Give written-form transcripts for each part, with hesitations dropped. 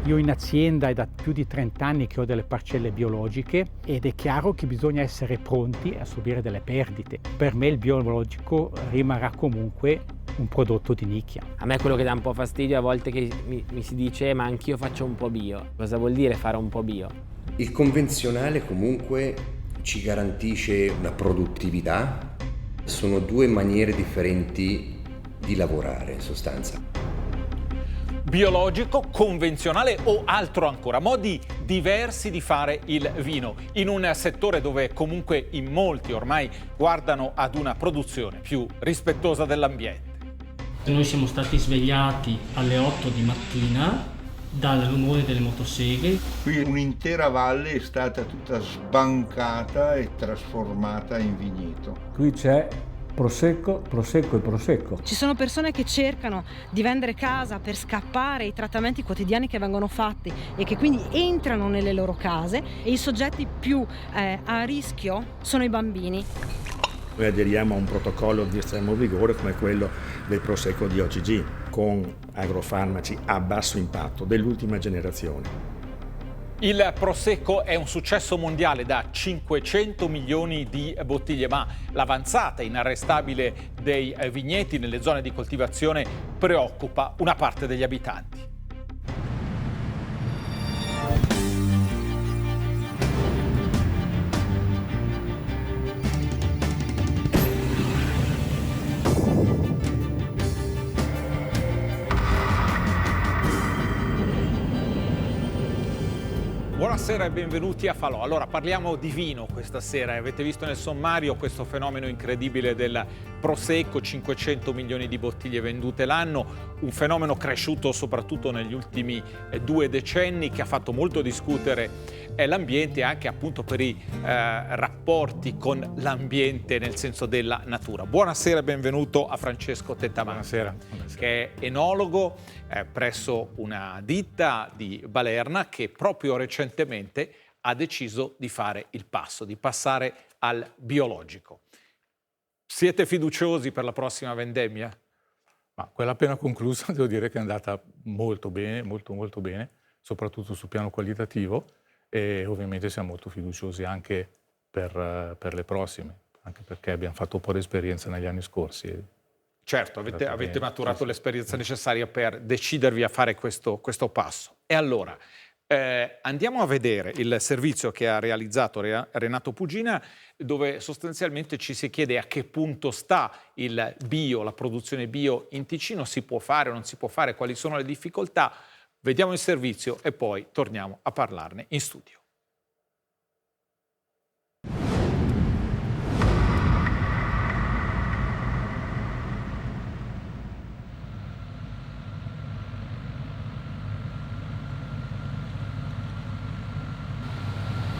Io in azienda è da più di 30 anni che ho delle parcelle biologiche ed è chiaro che bisogna essere pronti a subire delle perdite. Per me il biologico rimarrà comunque un prodotto di nicchia. A me quello che dà un po' fastidio a volte che mi si dice ma anch'io faccio un po' bio. Cosa vuol dire fare un po' bio? Il convenzionale comunque ci garantisce una produttività. Sono due maniere differenti di lavorare in sostanza. Biologico, convenzionale o altro ancora, modi diversi di fare il vino, in un settore dove comunque in molti ormai guardano ad una produzione più rispettosa dell'ambiente. Noi siamo stati svegliati alle 8 di mattina dal rumore delle motoseghe. Qui un'intera valle è stata tutta sbancata e trasformata in vigneto. Qui c'è prosecco, prosecco e prosecco. Ci sono persone che cercano di vendere casa per scappare ai trattamenti quotidiani che vengono fatti e che quindi entrano nelle loro case, e i soggetti più a rischio sono i bambini. Noi aderiamo a un protocollo di estremo vigore come quello del Prosecco di OGG, con agrofarmaci a basso impatto dell'ultima generazione. Il Prosecco è un successo mondiale da 500 milioni di bottiglie, ma l'avanzata inarrestabile dei vigneti nelle zone di coltivazione preoccupa una parte degli abitanti. Buonasera e benvenuti a Falò. Allora, parliamo di vino questa sera. Avete visto nel sommario questo fenomeno incredibile del Prosecco, 500 milioni di bottiglie vendute l'anno, un fenomeno cresciuto soprattutto negli ultimi 2 decenni, che ha fatto molto discutere l'ambiente, anche appunto per i rapporti con l'ambiente nel senso della natura. Buonasera e benvenuto a Francesco Tettamano. Buonasera. Che è enologo presso una ditta di Balerna che proprio recentemente ha deciso di fare il passo, di passare al biologico. Siete fiduciosi per la prossima vendemmia? Ma quella appena conclusa devo dire che è andata molto bene, molto bene, soprattutto sul piano qualitativo, e ovviamente siamo molto fiduciosi anche per le prossime, anche perché abbiamo fatto un po' di esperienza negli anni scorsi. Certo, avete maturato l'esperienza necessaria per decidervi a fare questo passo. E allora, andiamo a vedere il servizio che ha realizzato Renato Pugina, dove sostanzialmente ci si chiede a che punto sta il bio, la produzione bio in Ticino, si può fare o non si può fare, quali sono le difficoltà. Vediamo il servizio e poi torniamo a parlarne in studio.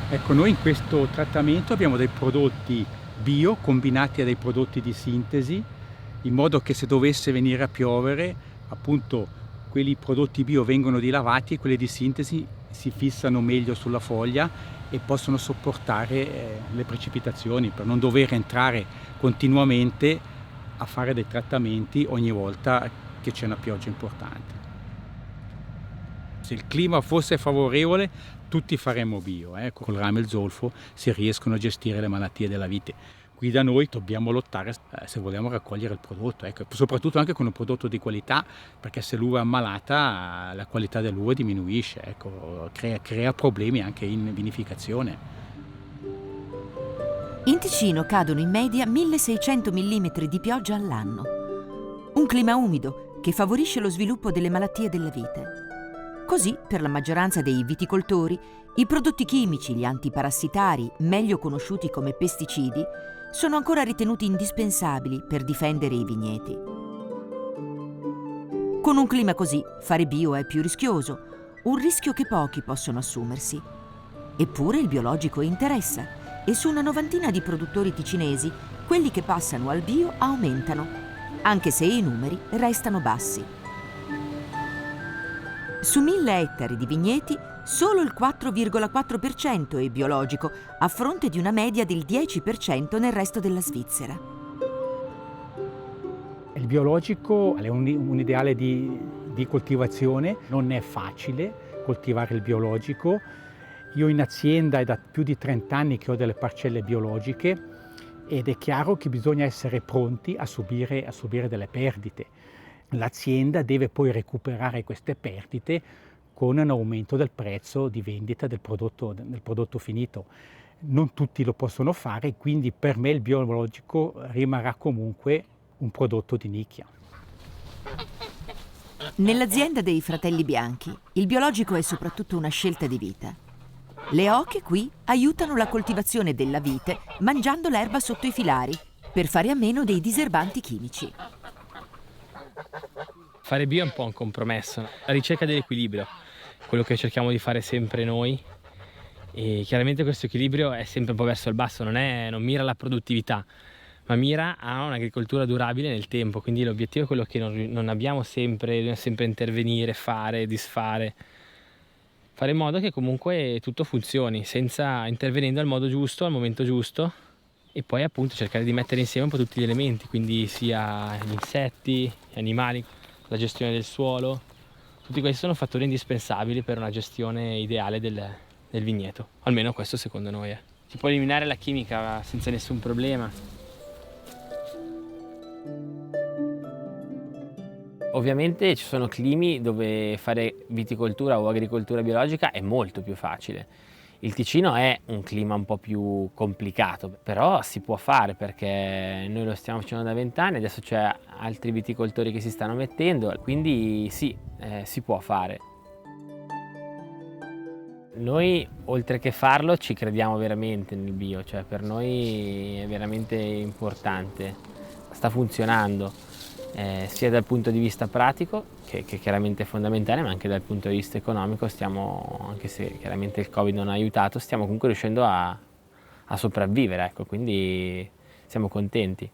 Ecco, noi in questo trattamento abbiamo dei prodotti bio combinati a dei prodotti di sintesi, in modo che se dovesse venire a piovere, appunto, quelli prodotti bio vengono dilavati e quelli di sintesi si fissano meglio sulla foglia e possono sopportare le precipitazioni, per non dover entrare continuamente a fare dei trattamenti ogni volta che c'è una pioggia importante. Se il clima fosse favorevole, tutti faremmo bio. Col rame e il zolfo si riescono a gestire le malattie della vite. Qui da noi dobbiamo lottare se vogliamo raccogliere il prodotto, soprattutto anche con un prodotto di qualità, perché se l'uva è ammalata la qualità dell'uva diminuisce, crea problemi anche in vinificazione. In Ticino cadono in media 1600 mm di pioggia all'anno. Un clima umido che favorisce lo sviluppo delle malattie della vite. Così, per la maggioranza dei viticoltori, i prodotti chimici, gli antiparassitari, meglio conosciuti come pesticidi, sono ancora ritenuti indispensabili per difendere i vigneti. Con un clima così, fare bio è più rischioso, un rischio che pochi possono assumersi. Eppure il biologico interessa e su una 90 di produttori ticinesi, quelli che passano al bio aumentano, anche se i numeri restano bassi. Su 1000 ettari di vigneti, solo il 4,4% è biologico, a fronte di una media del 10% nel resto della Svizzera. Il biologico è un ideale di coltivazione, non è facile, coltivare il biologico. Io in azienda è da più di 30 anni che ho delle parcelle biologiche ed è chiaro che bisogna essere pronti a subire delle perdite. L'azienda deve poi recuperare queste perdite con un aumento del prezzo di vendita del prodotto finito. Non tutti lo possono fare, quindi per me il biologico rimarrà comunque un prodotto di nicchia. Nell'azienda dei fratelli Bianchi, il biologico è soprattutto una scelta di vita. Le oche qui aiutano la coltivazione della vite mangiando l'erba sotto i filari per fare a meno dei diserbanti chimici. Fare bio è un po' un compromesso, la ricerca dell'equilibrio, quello che cerchiamo di fare sempre noi. E chiaramente questo equilibrio è sempre un po' verso il basso, non mira alla produttività, ma mira a un'agricoltura durabile nel tempo. Quindi l'obiettivo è quello che non abbiamo sempre, dobbiamo sempre intervenire, fare, disfare. Fare in modo che comunque tutto funzioni, intervenendo al modo giusto, al momento giusto, e poi appunto cercare di mettere insieme un po' tutti gli elementi, quindi sia gli insetti, gli animali, la gestione del suolo. Tutti questi sono fattori indispensabili per una gestione ideale del vigneto, almeno questo secondo noi. Si può eliminare la chimica senza nessun problema. Ovviamente ci sono climi dove fare viticoltura o agricoltura biologica è molto più facile. Il Ticino è un clima un po' più complicato, però si può fare perché noi lo stiamo facendo da 20 anni, adesso c'è altri viticoltori che si stanno mettendo, quindi sì, si può fare. Noi oltre che farlo ci crediamo veramente nel bio, cioè per noi è veramente importante, sta funzionando. Sia dal punto di vista pratico, che chiaramente è fondamentale, ma anche dal punto di vista economico anche se chiaramente il Covid non ha aiutato, stiamo comunque riuscendo a sopravvivere, ecco, quindi siamo contenti.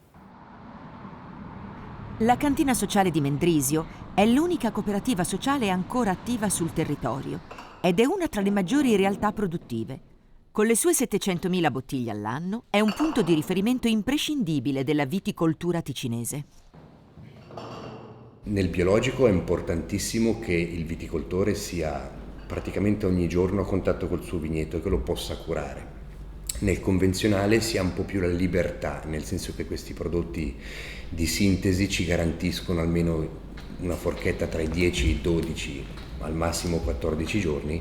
La cantina sociale di Mendrisio è l'unica cooperativa sociale ancora attiva sul territorio ed è una tra le maggiori realtà produttive. Con le sue 700.000 bottiglie all'anno è un punto di riferimento imprescindibile della viticoltura ticinese. Nel biologico è importantissimo che il viticoltore sia praticamente ogni giorno a contatto col suo vigneto e che lo possa curare. Nel convenzionale si ha un po' più la libertà, nel senso che questi prodotti di sintesi ci garantiscono almeno una forchetta tra i 10 e i 12, al massimo 14 giorni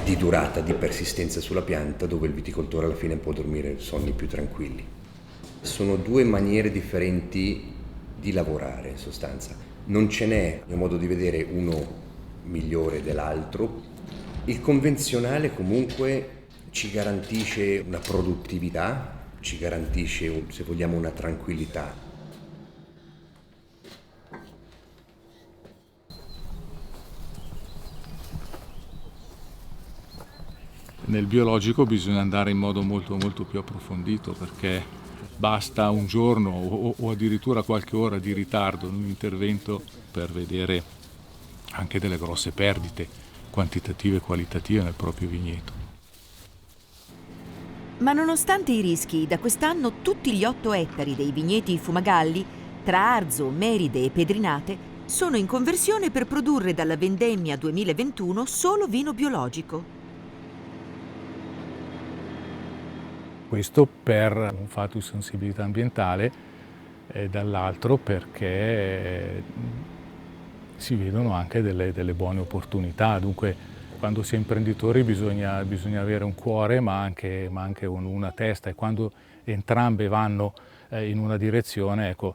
di durata, di persistenza sulla pianta, dove il viticoltore alla fine può dormire sonni più tranquilli. Sono due maniere differenti di lavorare in sostanza. Non ce n'è, a mio modo di vedere, uno migliore dell'altro. Il convenzionale comunque ci garantisce una produttività, ci garantisce, se vogliamo, una tranquillità. Nel biologico bisogna andare in modo molto più approfondito, perché basta un giorno o addirittura qualche ora di ritardo in un intervento per vedere anche delle grosse perdite quantitative e qualitative nel proprio vigneto. Ma nonostante i rischi, da quest'anno tutti gli 8 ettari dei vigneti Fumagalli, tra Arzo, Meride e Pedrinate, sono in conversione per produrre dalla vendemmia 2021 solo vino biologico. Questo per un fatto di sensibilità ambientale e dall'altro perché si vedono anche delle buone opportunità. Dunque quando si è imprenditori bisogna avere un cuore ma anche una testa, e quando entrambe vanno in una direzione, ecco,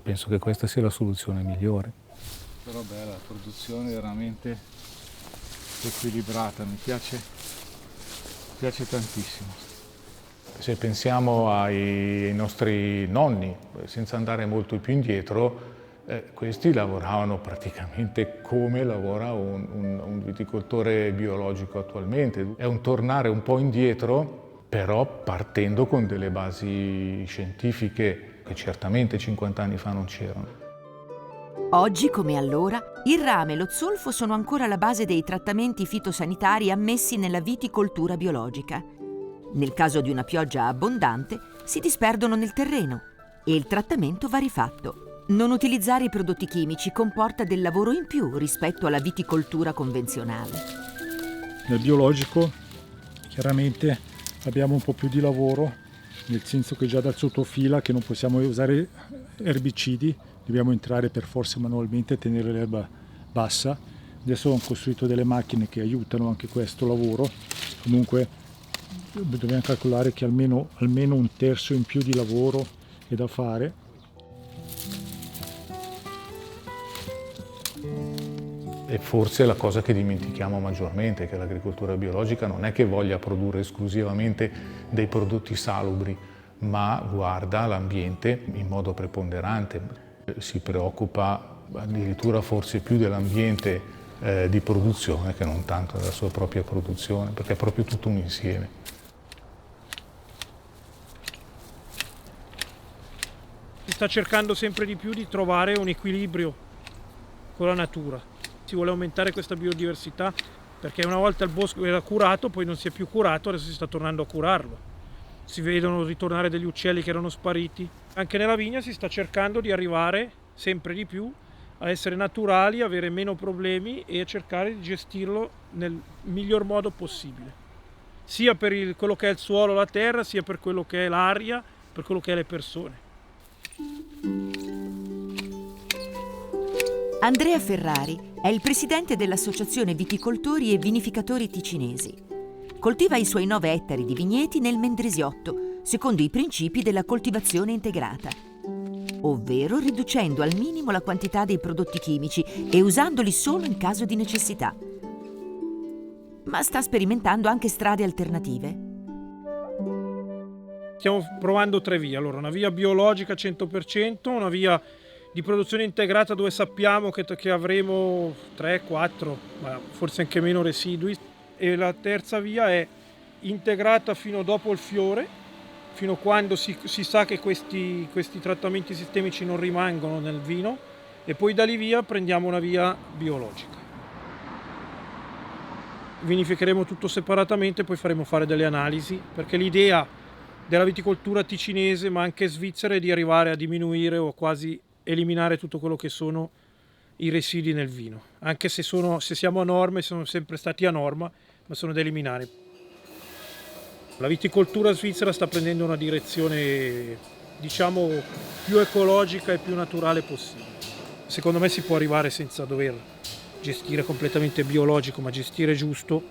penso che questa sia la soluzione migliore. Però bella, la produzione è veramente equilibrata, mi piace tantissimo. Se pensiamo ai nostri nonni, senza andare molto più indietro, questi lavoravano praticamente come lavora un viticoltore biologico attualmente. È un tornare un po' indietro, però partendo con delle basi scientifiche che certamente 50 anni fa non c'erano. Oggi, come allora, il rame e lo zolfo sono ancora la base dei trattamenti fitosanitari ammessi nella viticoltura biologica. Nel caso di una pioggia abbondante, si disperdono nel terreno e il trattamento va rifatto. Non utilizzare i prodotti chimici comporta del lavoro in più rispetto alla viticoltura convenzionale. Nel biologico chiaramente abbiamo un po' più di lavoro, nel senso che già dal sottofila che non possiamo usare erbicidi, dobbiamo entrare per forza manualmente e tenere l'erba bassa. Adesso ho costruito delle macchine che aiutano anche questo lavoro. Comunque dobbiamo calcolare che almeno un terzo in più di lavoro è da fare. E forse la cosa che dimentichiamo maggiormente è che l'agricoltura biologica non è che voglia produrre esclusivamente dei prodotti salubri, ma guarda l'ambiente in modo preponderante. Si preoccupa addirittura forse più dell'ambiente di produzione che non tanto della sua propria produzione, perché è proprio tutto un insieme. Si sta cercando sempre di più di trovare un equilibrio con la natura. Si vuole aumentare questa biodiversità perché una volta il bosco era curato, poi non si è più curato, adesso si sta tornando a curarlo. Si vedono ritornare degli uccelli che erano spariti. Anche nella vigna si sta cercando di arrivare sempre di più a essere naturali, avere meno problemi e a cercare di gestirlo nel miglior modo possibile. Sia per quello che è il suolo, la terra, sia per quello che è l'aria, per quello che è le persone. Andrea Ferrari è il presidente dell'Associazione Viticoltori e Vinificatori Ticinesi. Coltiva i suoi 9 ettari di vigneti nel Mendrisiotto, secondo i principi della coltivazione integrata, ovvero riducendo al minimo la quantità dei prodotti chimici e usandoli solo in caso di necessità. Ma sta sperimentando anche strade alternative. Stiamo provando 3 vie. Allora, una via biologica 100%, una via di produzione integrata dove sappiamo che avremo 3-4, ma forse anche meno residui, e la terza via è integrata fino dopo il fiore, fino a quando si sa che questi trattamenti sistemici non rimangono nel vino, e poi da lì via prendiamo una via biologica. Vinificheremo tutto separatamente, poi faremo fare delle analisi, perché l'idea della viticoltura ticinese ma anche svizzera è di arrivare a diminuire o quasi eliminare tutto quello che sono i residui nel vino, anche se siamo a norma, sono sempre stati a norma, ma sono da eliminare. La viticoltura svizzera sta prendendo una direzione, diciamo, più ecologica e più naturale possibile. Secondo me si può arrivare senza dover gestire completamente biologico, ma gestire giusto,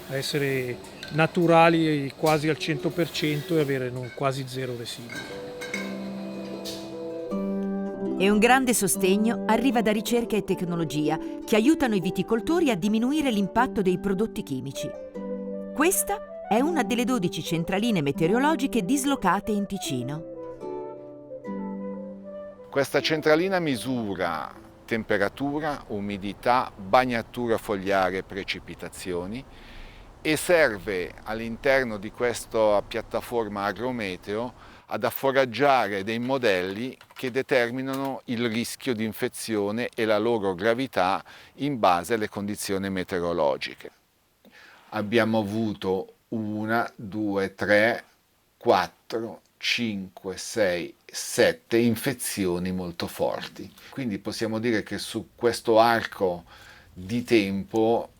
a essere naturali quasi al 100% e avere quasi 0 residui. E un grande sostegno arriva da ricerca e tecnologia che aiutano i viticoltori a diminuire l'impatto dei prodotti chimici. Questa è una delle 12 centraline meteorologiche dislocate in Ticino. Questa centralina misura temperatura, umidità, bagnatura fogliare e precipitazioni e serve all'interno di questa piattaforma agrometeo ad afforaggiare dei modelli che determinano il rischio di infezione e la loro gravità in base alle condizioni meteorologiche. Abbiamo avuto 1, 2, 3, 4, 5, 6, 7 infezioni molto forti. Quindi possiamo dire che su questo arco di tempo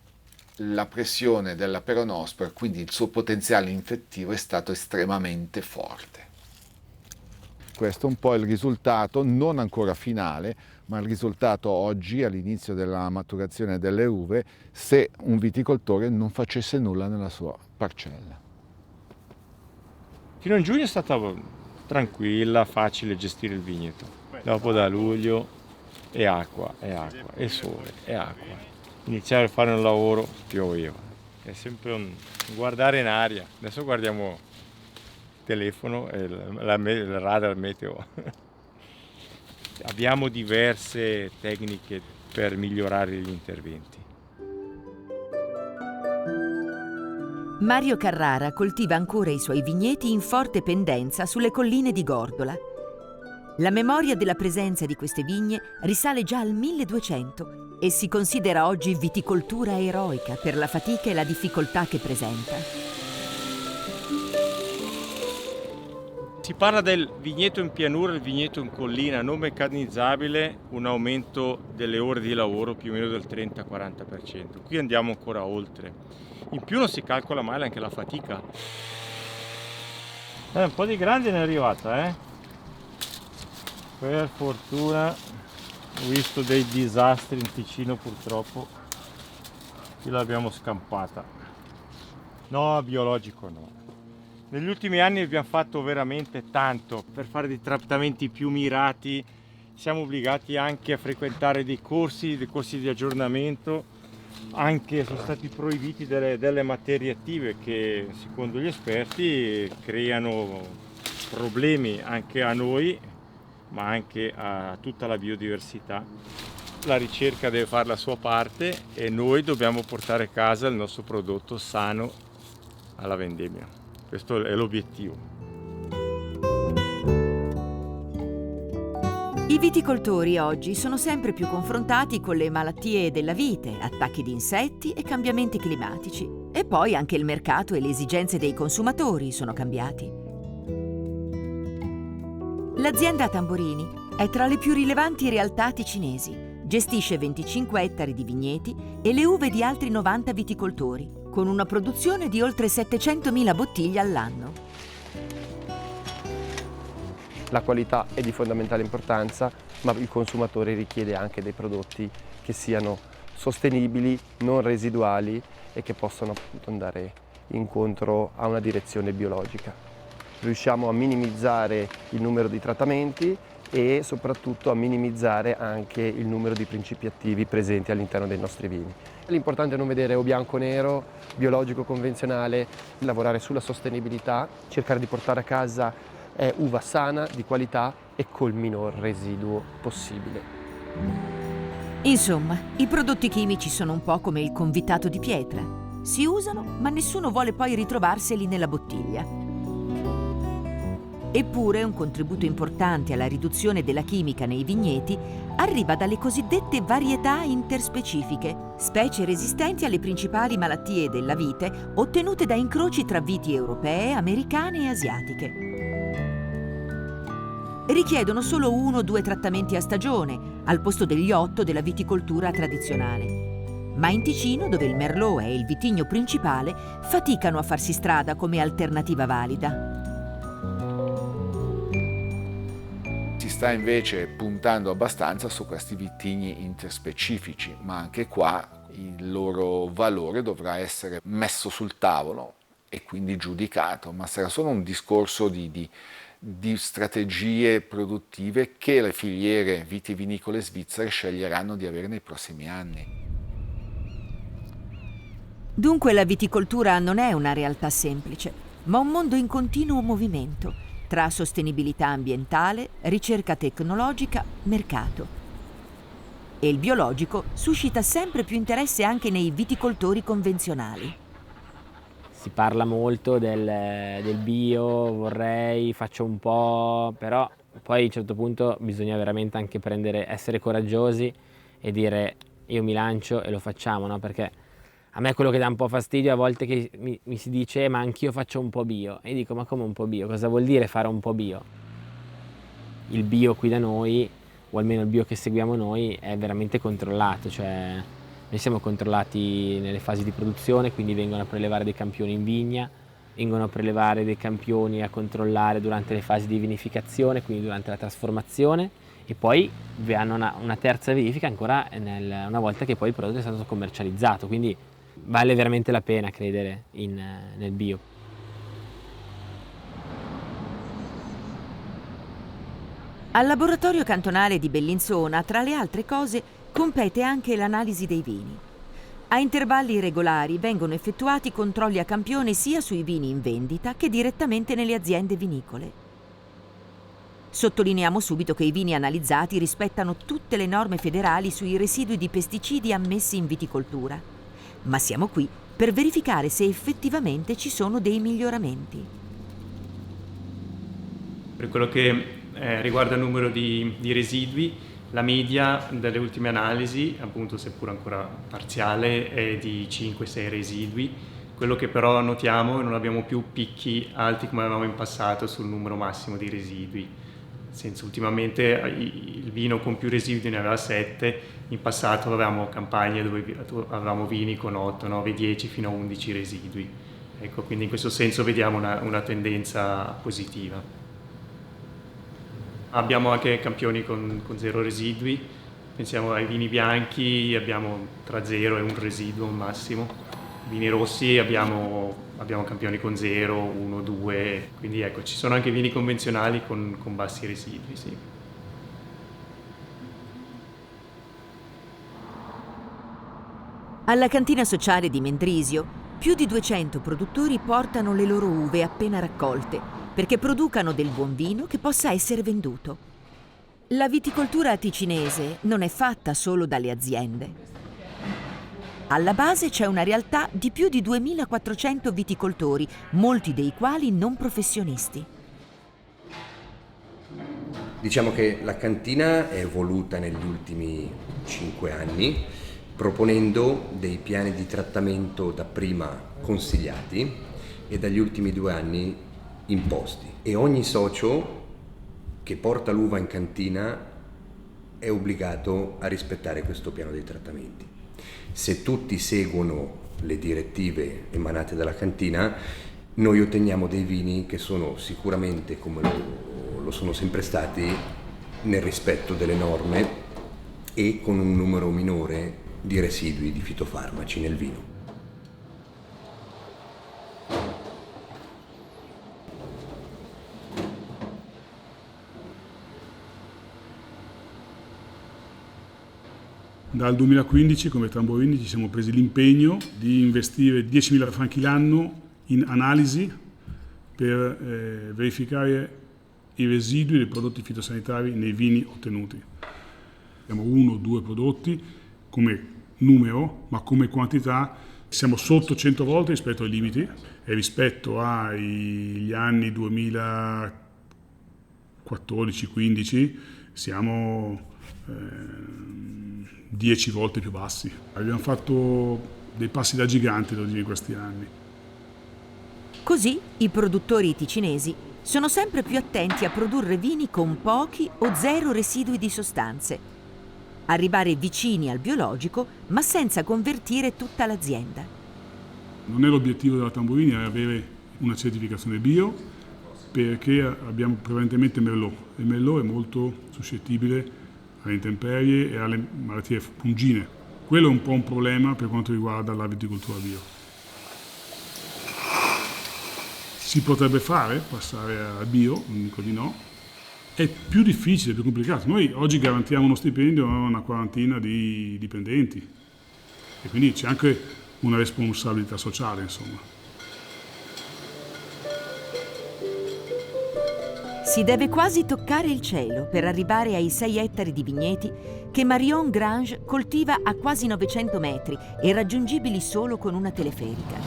la pressione della peronospora, quindi il suo potenziale infettivo, è stato estremamente forte. Questo è un po' il risultato, non ancora finale, ma il risultato oggi, all'inizio della maturazione delle uve, se un viticoltore non facesse nulla nella sua parcella. Fino a giugno è stata tranquilla, facile gestire il vigneto. Dopo da luglio è acqua, e sole, è acqua. Iniziare a fare un lavoro pioveva. È sempre un guardare in aria. Adesso guardiamo telefono e il radar meteo. Abbiamo diverse tecniche per migliorare gli interventi. Mario Carrara coltiva ancora i suoi vigneti in forte pendenza sulle colline di Gordola. La memoria della presenza di queste vigne risale già al 1200 e si considera oggi viticoltura eroica per la fatica e la difficoltà che presenta. Si parla del vigneto in pianura e il vigneto in collina non meccanizzabile, un aumento delle ore di lavoro più o meno del 30-40%. Qui andiamo ancora oltre. In più non si calcola mai anche la fatica. Un po' di grandine è arrivata, Per fortuna ho visto dei disastri in Ticino purtroppo. Qui l'abbiamo scampata. No, biologico no. Negli ultimi anni abbiamo fatto veramente tanto per fare dei trattamenti più mirati, siamo obbligati anche a frequentare dei corsi di aggiornamento, anche sono stati proibiti delle materie attive che secondo gli esperti creano problemi anche a noi, ma anche a tutta la biodiversità. La ricerca deve fare la sua parte e noi dobbiamo portare a casa il nostro prodotto sano alla vendemmia. Questo è l'obiettivo. I viticoltori oggi sono sempre più confrontati con le malattie della vite, attacchi di insetti e cambiamenti climatici. E poi anche il mercato e le esigenze dei consumatori sono cambiati. L'azienda Tamborini è tra le più rilevanti realtà ticinesi. Gestisce 25 ettari di vigneti e le uve di altri 90 viticoltori, con una produzione di oltre 700.000 bottiglie all'anno. La qualità è di fondamentale importanza, ma il consumatore richiede anche dei prodotti che siano sostenibili, non residuali e che possano appunto andare incontro a una direzione biologica. Riusciamo a minimizzare il numero di trattamenti e soprattutto a minimizzare anche il numero di principi attivi presenti all'interno dei nostri vini. L'importante è non vedere o bianco o nero, biologico, convenzionale, lavorare sulla sostenibilità, cercare di portare a casa uva sana, di qualità e col minor residuo possibile. Insomma, i prodotti chimici sono un po' come il convitato di pietra. Si usano, ma nessuno vuole poi ritrovarseli nella bottiglia. Eppure un contributo importante alla riduzione della chimica nei vigneti arriva dalle cosiddette varietà interspecifiche, specie resistenti alle principali malattie della vite ottenute da incroci tra viti europee, americane e asiatiche. Richiedono solo 1 o 2 trattamenti a stagione, al posto degli 8 della viticoltura tradizionale. Ma in Ticino, dove il Merlot è il vitigno principale, faticano a farsi strada come alternativa valida. Si sta invece puntando abbastanza su questi vitigni interspecifici, ma anche qua il loro valore dovrà essere messo sul tavolo e quindi giudicato, ma sarà solo un discorso di strategie produttive che le filiere vitivinicole svizzere sceglieranno di avere nei prossimi anni. Dunque la viticoltura non è una realtà semplice, ma un mondo in continuo movimento tra sostenibilità ambientale, ricerca tecnologica, mercato. E il biologico suscita sempre più interesse anche nei viticoltori convenzionali. Si parla molto del bio, faccio un po', però poi a un certo punto bisogna veramente anche essere coraggiosi e dire io mi lancio e lo facciamo, no? Perché a me quello che dà un po' fastidio a volte che mi si dice ma anch'io faccio un po' bio. E dico ma come un po' bio? Cosa vuol dire fare un po' bio? Il bio qui da noi, o almeno il bio che seguiamo noi, è veramente controllato. Cioè noi siamo controllati nelle fasi di produzione, quindi vengono a prelevare dei campioni in vigna, vengono a prelevare dei campioni a controllare durante le fasi di vinificazione, quindi durante la trasformazione, e poi hanno una terza verifica ancora una volta che poi il prodotto è stato commercializzato. Quindi vale veramente la pena credere nel bio. Al laboratorio cantonale di Bellinzona, tra le altre cose, compete anche l'analisi dei vini. A intervalli regolari vengono effettuati controlli a campione sia sui vini in vendita che direttamente nelle aziende vinicole. Sottolineiamo subito che i vini analizzati rispettano tutte le norme federali sui residui di pesticidi ammessi in viticoltura. Ma siamo qui per verificare se effettivamente ci sono dei miglioramenti. Per quello che riguarda il numero di residui, la media delle ultime analisi, appunto seppur ancora parziale, è di 5-6 residui, Quello che però notiamo è che non abbiamo più picchi alti come avevamo in passato sul numero massimo di residui. Ultimamente il vino con più residui ne aveva 7, in passato avevamo campagne dove avevamo vini con 8, 9, 10 fino a 11 residui. Ecco, quindi in questo senso vediamo una tendenza positiva. Abbiamo anche campioni con 0 residui, pensiamo ai vini bianchi, abbiamo tra 0 e 1 residuo massimo. Vini rossi abbiamo campioni con 0, 1, 2, quindi ecco, ci sono anche vini convenzionali con bassi residui, sì. Alla cantina sociale di Mendrisio, più di 200 produttori portano le loro uve appena raccolte perché producano del buon vino che possa essere venduto. La viticoltura ticinese non è fatta solo dalle aziende. Alla base c'è una realtà di più di 2400 viticoltori, molti dei quali non professionisti. Diciamo che la cantina è evoluta negli ultimi 5 anni, proponendo dei piani di trattamento dapprima consigliati e dagli ultimi 2 anni imposti. E ogni socio che porta l'uva in cantina è obbligato a rispettare questo piano dei trattamenti. Se tutti seguono le direttive emanate dalla cantina, noi otteniamo dei vini che sono sicuramente, come lo sono sempre stati, nel rispetto delle norme e con un numero minore di residui di fitofarmaci nel vino. Dal 2015 come Tamburini ci siamo presi l'impegno di investire 10.000 franchi l'anno in analisi per verificare i residui dei prodotti fitosanitari nei vini ottenuti. Abbiamo 1 o 2 prodotti come numero, ma come quantità siamo sotto 100 volte rispetto ai limiti e rispetto agli anni 2014-15 siamo 10 volte più bassi. Abbiamo fatto dei passi da gigante in questi anni. Così i produttori ticinesi sono sempre più attenti a produrre vini con pochi o 0 residui di sostanze, arrivare vicini al biologico ma senza convertire tutta l'azienda. Non è l'obiettivo della Tamburini avere una certificazione bio, perché abbiamo prevalentemente Merlot e Merlot è molto suscettibile alle intemperie e alle malattie fungine. Quello è un po' un problema per quanto riguarda la viticoltura bio. Si potrebbe fare, passare al bio, non dico di no, è più difficile, più complicato. Noi oggi garantiamo uno stipendio a una quarantina di dipendenti e quindi c'è anche una responsabilità sociale, insomma. Si deve quasi toccare il cielo per arrivare ai 6 ettari di vigneti che Marion Grange coltiva a quasi 900 metri e raggiungibili solo con una teleferica.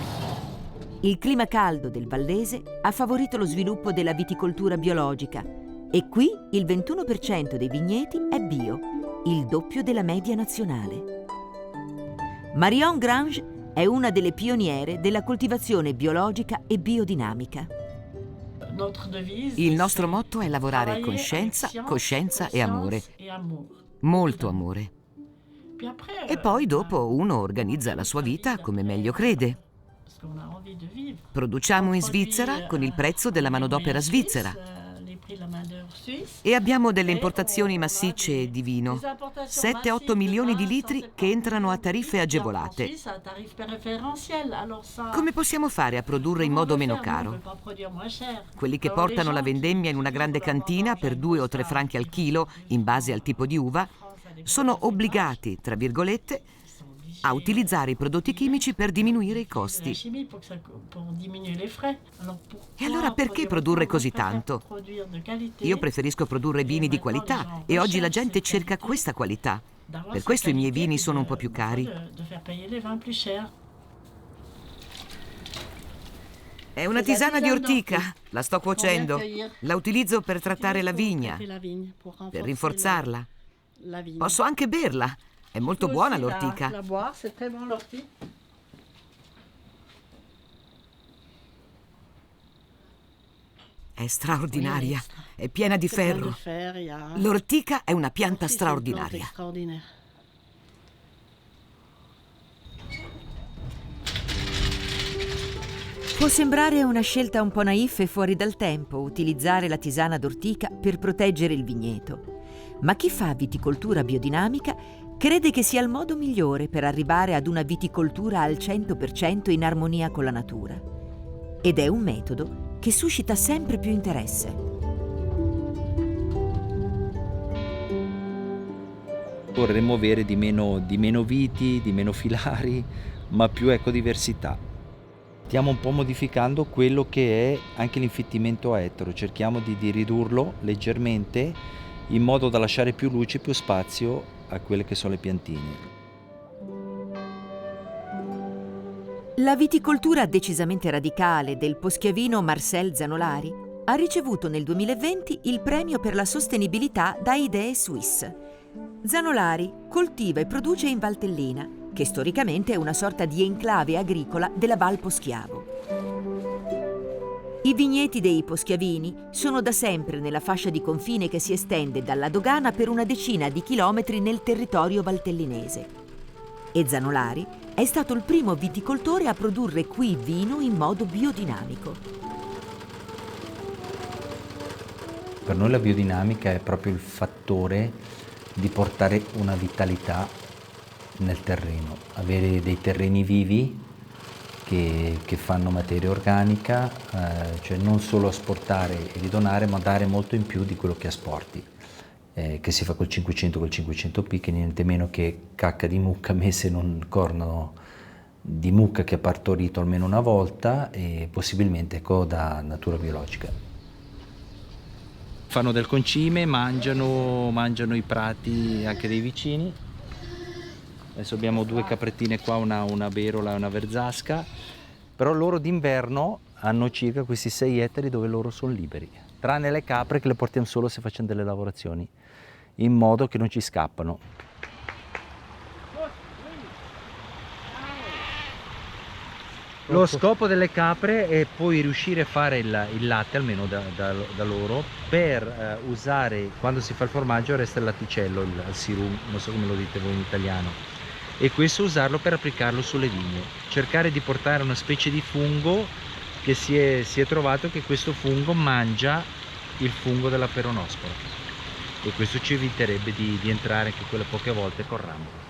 Il clima caldo del Valdese ha favorito lo sviluppo della viticoltura biologica e qui il 21% dei vigneti è bio, il doppio della media nazionale. Marion Grange è una delle pioniere della coltivazione biologica e biodinamica. Il nostro motto è lavorare con scienza, coscienza e amore. Molto amore. E poi dopo uno organizza la sua vita come meglio crede. Produciamo in Svizzera con il prezzo della manodopera svizzera. E abbiamo delle importazioni massicce di vino, 7-8 milioni di litri che entrano a tariffe agevolate. Come possiamo fare a produrre in modo meno caro? Quelli che portano la vendemmia in una grande cantina per 2 o 3 franchi al chilo, in base al tipo di uva, sono obbligati, tra virgolette, a utilizzare i prodotti chimici per diminuire i costi. E allora perché produrre così tanto? Io preferisco produrre vini di qualità e oggi la gente cerca questa qualità. Per questo i miei vini sono un po' più cari. È una tisana di ortica, la sto cuocendo. La utilizzo per trattare la vigna, per rinforzarla. Posso anche berla. È molto buona l'ortica. La boire, c'est très bon l'ortie. E poi dopo 1 organizza la sua vita come meglio crede. Come possiamo fare a produrre in modo meno caro? Quelli che portano la vendemmia in una grande cantina per 2 o 3 franchi al chilo, in base al tipo di uva, sono obbligati, tra virgolette, a utilizzare i prodotti chimici per diminuire i costi. E allora perché produrre così tanto? Io preferisco produrre vini di qualità e oggi la gente cerca questa qualità. Per questo i miei vini sono un po' più cari. È una tisana di ortica, la sto cuocendo. La utilizzo per trattare la vigna, per rinforzarla. Posso anche berla. È molto buona l'ortica. È straordinaria, è piena di ferro. L'ortica è una pianta straordinaria. Può sembrare una scelta un po' naif e fuori dal tempo utilizzare la tisana d'ortica per proteggere il vigneto, ma chi fa viticoltura biodinamica crede che sia il modo migliore per arrivare ad una viticoltura al 100% in armonia con la natura. Ed è un metodo che suscita sempre più interesse. Vorremmo avere di meno viti, di meno filari, ma più ecodiversità. Stiamo un po' modificando quello che è anche l'infittimento a ettaro, cerchiamo di ridurlo leggermente in modo da lasciare più luce e più spazio a quelle che sono le piantine. La viticoltura decisamente radicale del poschiavino Marcel Zanolari ha ricevuto nel 2020 il premio per la sostenibilità da Idee Suisse. Zanolari coltiva e produce in Valtellina, che storicamente è una sorta di enclave agricola della Val Poschiavo. I vigneti dei poschiavini sono da sempre nella fascia di confine che si estende dalla dogana per una decina di chilometri nel territorio valtellinese. E Zanolari è stato il primo viticoltore a produrre qui vino in modo biodinamico. Per noi la biodinamica è proprio il fattore di portare una vitalità nel terreno, avere dei terreni vivi che fanno materia organica, cioè non solo asportare e ridonare, ma dare molto in più di quello che asporti, che si fa col 500P, che niente meno che cacca di mucca messa in un corno di mucca che ha partorito almeno una volta e possibilmente da natura biologica. Fanno del concime, mangiano i prati anche dei vicini. Adesso abbiamo 2 caprettine qua, una berola e una verzasca, però loro d'inverno hanno circa questi 6 ettari dove loro sono liberi, tranne le capre che le portiamo solo se facciamo delle lavorazioni, in modo che non ci scappano. Lo scopo delle capre è poi riuscire a fare il latte, almeno da loro, per usare, quando si fa il formaggio resta il latticello, il sirum, non so come lo dite voi in italiano, e questo usarlo per applicarlo sulle vigne, cercare di portare una specie di fungo che si è trovato che questo fungo mangia il fungo della peronospora e questo ci eviterebbe di entrare anche quelle poche volte col ramo.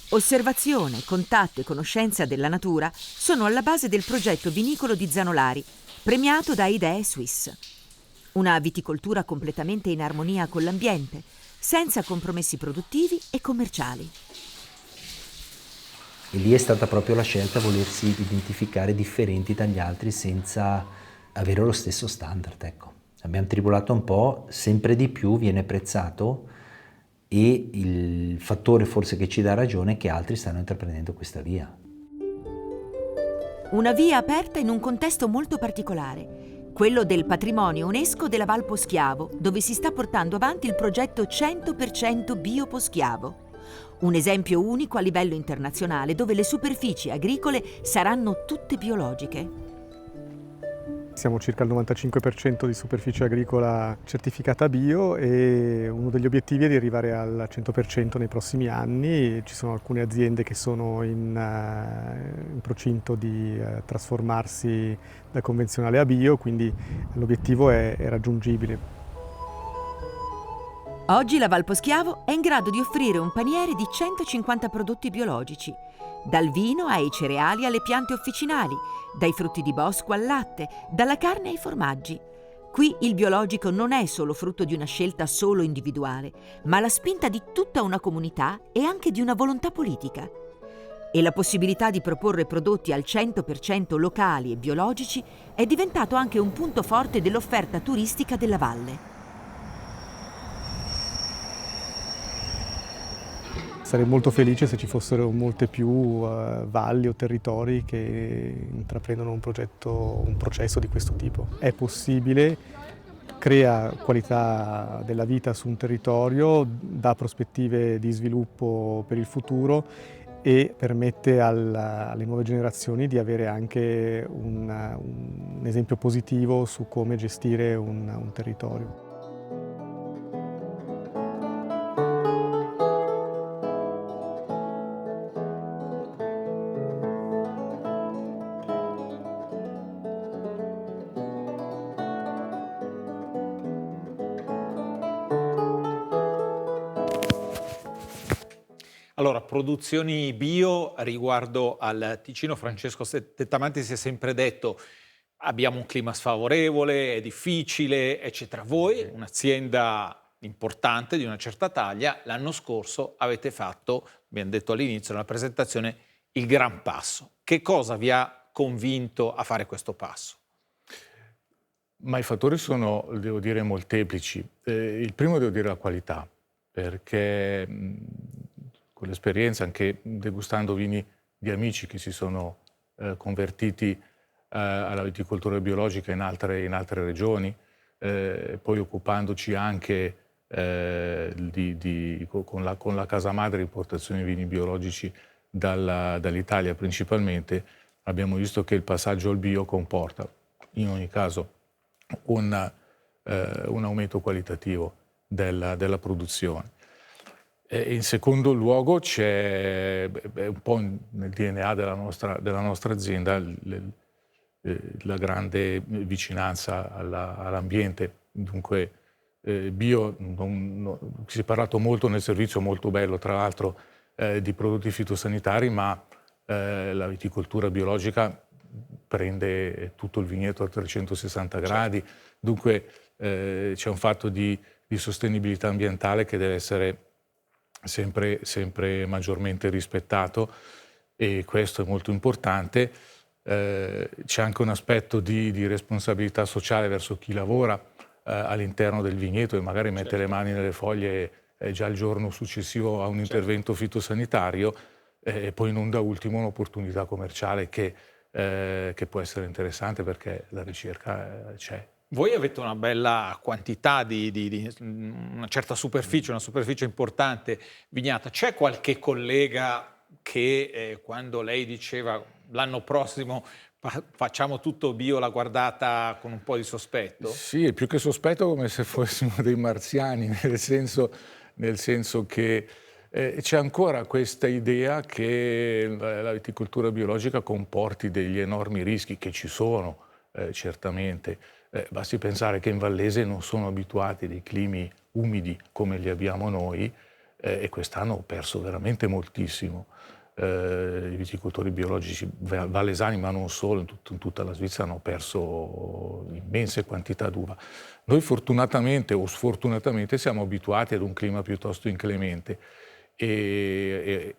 Osservazione, contatto e conoscenza della natura sono alla base del progetto vinicolo di Zanolari, premiato da Idee Suisse. Una viticoltura completamente in armonia con l'ambiente, senza compromessi produttivi e commerciali. E lì è stata proprio la scelta volersi identificare differenti dagli altri senza avere lo stesso standard, ecco. Abbiamo tribolato un po', sempre di più viene prezzato e il fattore forse che ci dà ragione è che altri stanno intraprendendo questa via. Una via aperta in un contesto molto particolare, quello del patrimonio UNESCO della Val Poschiavo, dove si sta portando avanti il progetto 100% Bio Poschiavo. Un esempio unico a livello internazionale, dove le superfici agricole saranno tutte biologiche. Siamo circa al 95% di superficie agricola certificata bio e uno degli obiettivi è di arrivare al 100% nei prossimi anni. Ci sono alcune aziende che sono in procinto di trasformarsi da convenzionale a bio, quindi l'obiettivo è raggiungibile. Oggi la Val Poschiavo è in grado di offrire un paniere di 150 prodotti biologici, dal vino ai cereali alle piante officinali, dai frutti di bosco al latte, dalla carne ai formaggi. Qui il biologico non è solo frutto di una scelta solo individuale, ma la spinta di tutta una comunità e anche di una volontà politica. E la possibilità di proporre prodotti al 100% locali e biologici è diventato anche un punto forte dell'offerta turistica della valle. Sarei molto felice se ci fossero molte più valli o territori che intraprendono un processo di questo tipo. È possibile, crea qualità della vita su un territorio, dà prospettive di sviluppo per il futuro e permette alle nuove generazioni di avere anche un esempio positivo su come gestire un territorio. Allora, produzioni bio riguardo al Ticino, Francesco Tettamanti si è sempre detto abbiamo un clima sfavorevole, è difficile, eccetera. Voi, un'azienda importante di una certa taglia, l'anno scorso avete fatto, abbiamo detto all'inizio della presentazione, il gran passo. Che cosa vi ha convinto a fare questo passo? Ma i fattori sono, devo dire, molteplici. Il primo, devo dire, la qualità, perché con l'esperienza, anche degustando vini di amici che si sono convertiti alla viticoltura biologica in altre regioni, poi occupandoci anche con la casa madre di importazione di vini biologici dall'Italia principalmente, abbiamo visto che il passaggio al bio comporta in ogni caso un aumento qualitativo della produzione. In secondo luogo c'è un po' nel DNA della nostra azienda la grande vicinanza all'ambiente. Dunque bio, si è parlato molto nel servizio, molto bello tra l'altro, di prodotti fitosanitari, ma la viticoltura biologica prende tutto il vigneto a 360 gradi, dunque c'è un fatto di sostenibilità ambientale che deve essere sempre maggiormente rispettato, e questo è molto importante. C'è anche un aspetto di responsabilità sociale verso chi lavora all'interno del vigneto e magari mette le mani nelle foglie già il giorno successivo a un intervento fitosanitario, e poi non da ultimo un'opportunità commerciale che può essere interessante perché la ricerca c'è. Voi avete una bella quantità di una certa superficie, una superficie importante vignata. C'è qualche collega che quando lei diceva l'anno prossimo facciamo tutto bio, l'ha guardata con un po' di sospetto? Sì, più che sospetto, come se fossimo dei marziani, nel senso che c'è ancora questa idea che la viticoltura biologica comporti degli enormi rischi, che ci sono certamente. Basti pensare che in Vallese non sono abituati dei climi umidi come li abbiamo noi, e quest'anno ho perso veramente moltissimo. I viticoltori biologici vallesani, ma non solo, in tutta la Svizzera hanno perso immense quantità d'uva. Noi fortunatamente o sfortunatamente siamo abituati ad un clima piuttosto inclemente e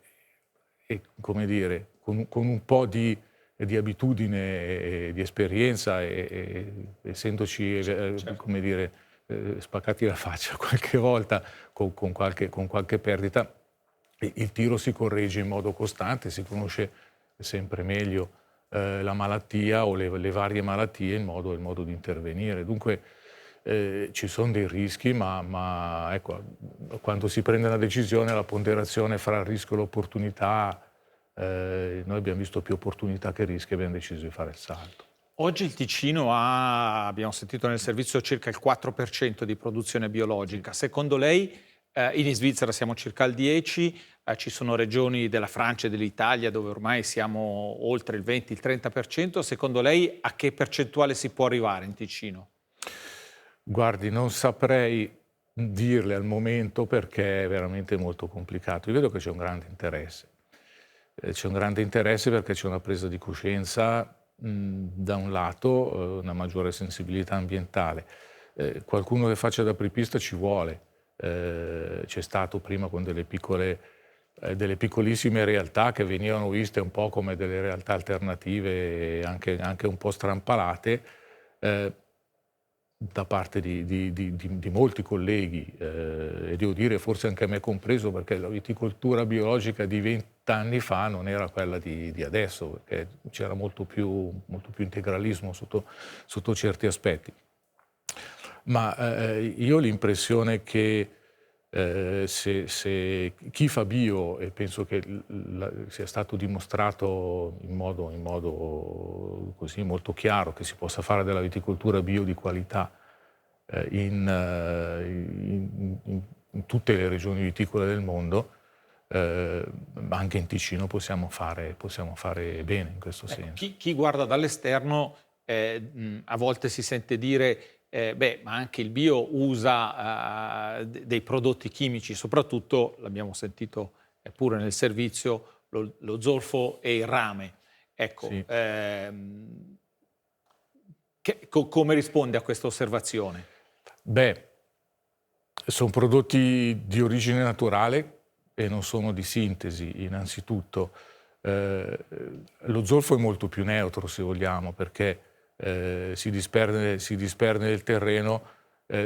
come dire, con un po' di abitudine e di esperienza, essendoci come dire, spaccati la faccia qualche volta con qualche perdita, il tiro si corregge in modo costante, si conosce sempre meglio la malattia o le varie malattie, il modo di intervenire. Dunque ci sono dei rischi, ma ecco, quando si prende una decisione, la ponderazione fra il rischio e l'opportunità, noi abbiamo visto più opportunità che rischi e abbiamo deciso di fare il salto. Oggi il Ticino ha, abbiamo sentito nel servizio, circa il 4% di produzione biologica. Secondo lei, in Svizzera siamo circa al 10%, ci sono regioni della Francia e dell'Italia dove ormai siamo oltre il 20%, il 30%. Secondo lei a che percentuale si può arrivare in Ticino? Guardi, non saprei dirle al momento perché è veramente molto complicato. Io vedo che c'è un grande interesse. C'è un grande interesse perché c'è una presa di coscienza, da un lato, una maggiore sensibilità ambientale. Qualcuno che faccia da apripista ci vuole. C'è stato prima con delle piccolissime realtà che venivano viste un po' come delle realtà alternative, anche un po' strampalate, da parte di molti colleghi, e devo dire forse anche a me compreso, perché la viticoltura biologica di 20 anni fa non era quella di adesso, perché c'era molto più integralismo sotto certi aspetti. Ma io ho l'impressione che Se chi fa bio, e penso che sia stato dimostrato in modo così molto chiaro che si possa fare della viticoltura bio di qualità in tutte le regioni viticole del mondo, anche in Ticino possiamo fare bene in questo senso. Chi guarda dall'esterno a volte si sente dire ma anche il bio usa dei prodotti chimici, soprattutto, l'abbiamo sentito pure nel servizio, lo zolfo e il rame. Ecco, sì. Come risponde a questa osservazione? Beh, sono prodotti di origine naturale e non sono di sintesi, innanzitutto. Lo zolfo è molto più neutro, se vogliamo, perché si disperde nel terreno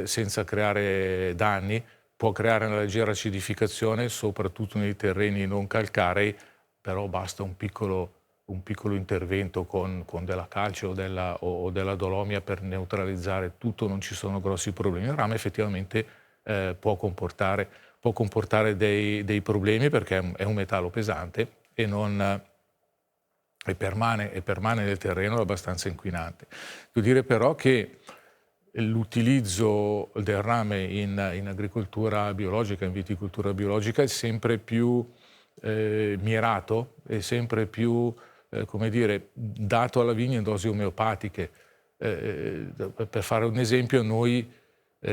senza creare danni, può creare una leggera acidificazione, soprattutto nei terreni non calcarei, però basta un piccolo intervento con della calce o della dolomia per neutralizzare tutto, non ci sono grossi problemi. Il rame effettivamente può comportare dei problemi perché è un metallo pesante e permane nel terreno abbastanza inquinante. Devo dire però che l'utilizzo del rame in agricoltura biologica, in viticoltura biologica, è sempre più mirato, è sempre più dato alla vigna in dosi omeopatiche. Per fare un esempio, noi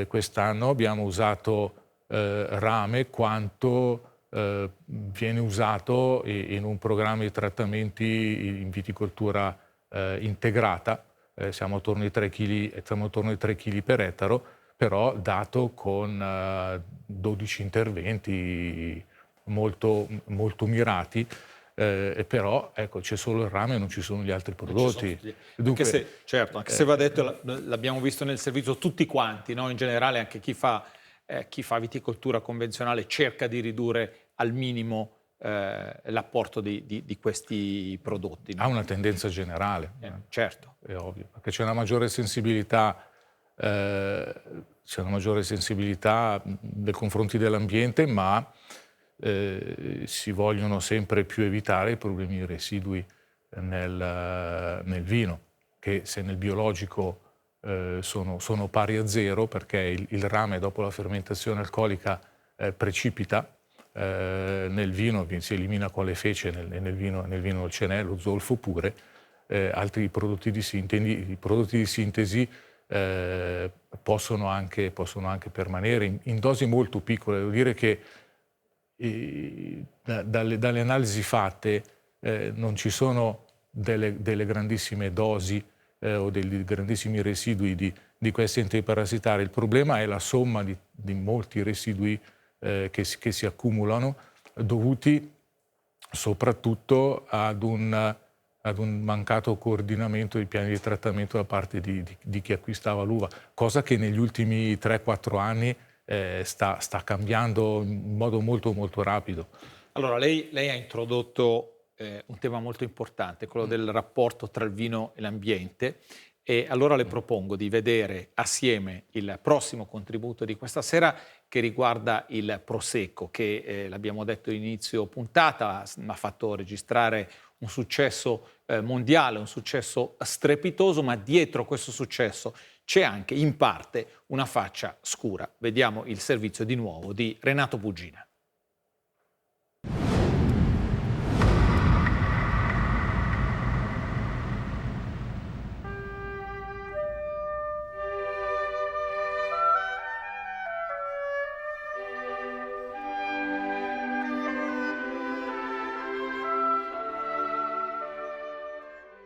quest'anno abbiamo usato rame quanto viene usato in un programma di trattamenti in viticoltura integrata, siamo attorno ai 3 kg per ettaro, però dato con 12 interventi molto mirati, però ecco, c'è solo il rame e non ci sono gli altri prodotti. Dunque, anche se va detto, l'abbiamo visto nel servizio tutti quanti, no? In generale anche chi fa viticoltura convenzionale cerca di ridurre al minimo l'apporto di questi prodotti. No? Ha una tendenza generale. Certo. È ovvio, perché c'è una maggiore sensibilità nei confronti dell'ambiente, ma si vogliono sempre più evitare i problemi residui nel vino, che se nel biologico sono pari a zero, perché il rame dopo la fermentazione alcolica precipita, nel vino si elimina con le feci, nel vino non ce n'è, lo zolfo pure, altri prodotti di sintesi possono anche permanere in dosi molto piccole. Devo dire che dalle analisi fatte non ci sono delle grandissime dosi o dei grandissimi residui di questi enti parassitari. Il problema è la somma di molti residui che si accumulano, dovuti soprattutto ad un mancato coordinamento dei piani di trattamento da parte di chi acquistava l'uva, cosa che negli ultimi 3-4 anni sta cambiando in modo molto molto rapido. Allora, lei ha introdotto un tema molto importante, quello del rapporto tra il vino e l'ambiente, e allora le propongo di vedere assieme il prossimo contributo di questa sera, che riguarda il Prosecco, che l'abbiamo detto inizio puntata, ha fatto registrare un successo mondiale, un successo strepitoso, ma dietro questo successo c'è anche in parte una faccia scura. Vediamo il servizio di nuovo di Renato Pugina.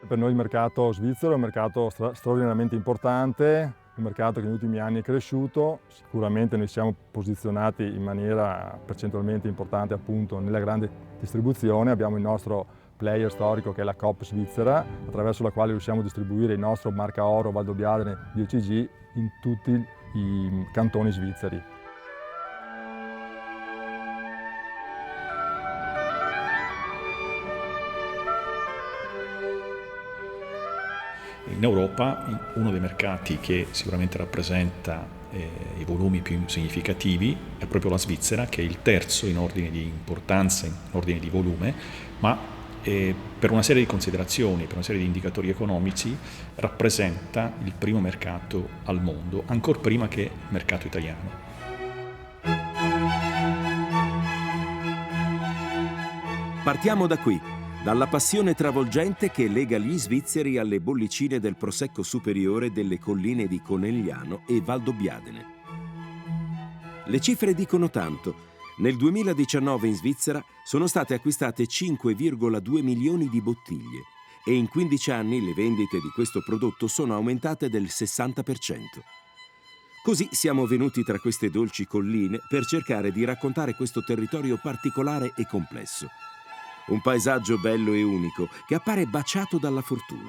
Per noi il mercato svizzero è un mercato straordinariamente importante, un mercato che negli ultimi anni è cresciuto. Sicuramente noi siamo posizionati in maniera percentualmente importante appunto nella grande distribuzione. Abbiamo il nostro player storico che è la Coop svizzera, attraverso la quale riusciamo a distribuire il nostro marca oro Valdobbiadene di OCG in tutti i cantoni svizzeri. In Europa uno dei mercati che sicuramente rappresenta i volumi più significativi è proprio la Svizzera, che è il terzo in ordine di importanza, in ordine di volume, ma per una serie di considerazioni, per una serie di indicatori economici, rappresenta il primo mercato al mondo, ancor prima che il mercato italiano. Partiamo da qui, dalla passione travolgente che lega gli svizzeri alle bollicine del Prosecco superiore delle colline di Conegliano e Valdobbiadene. Le cifre dicono tanto. Nel 2019 in Svizzera sono state acquistate 5,2 milioni di bottiglie e in 15 anni le vendite di questo prodotto sono aumentate del 60%. Così siamo venuti tra queste dolci colline per cercare di raccontare questo territorio particolare e complesso. Un paesaggio bello e unico che appare baciato dalla fortuna.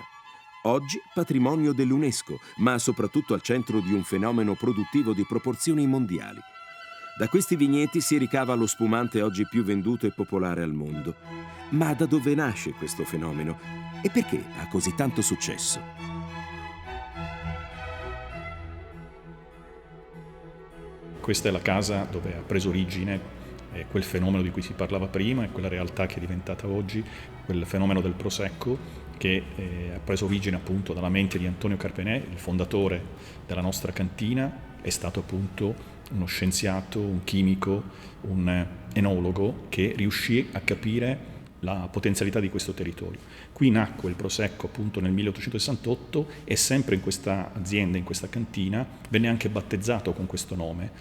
Oggi patrimonio dell'UNESCO, ma soprattutto al centro di un fenomeno produttivo di proporzioni mondiali. Da questi vigneti si ricava lo spumante oggi più venduto e popolare al mondo. Ma da dove nasce questo fenomeno? E perché ha così tanto successo? Questa è la casa dove ha preso origine quel fenomeno di cui si parlava prima e quella realtà che è diventata oggi, quel fenomeno del Prosecco che ha preso origine appunto dalla mente di Antonio Carpenè, il fondatore della nostra cantina. È stato appunto uno scienziato, un chimico, un enologo che riuscì a capire la potenzialità di questo territorio. Qui nacque il Prosecco appunto nel 1868 e sempre in questa azienda, in questa cantina, venne anche battezzato con questo nome.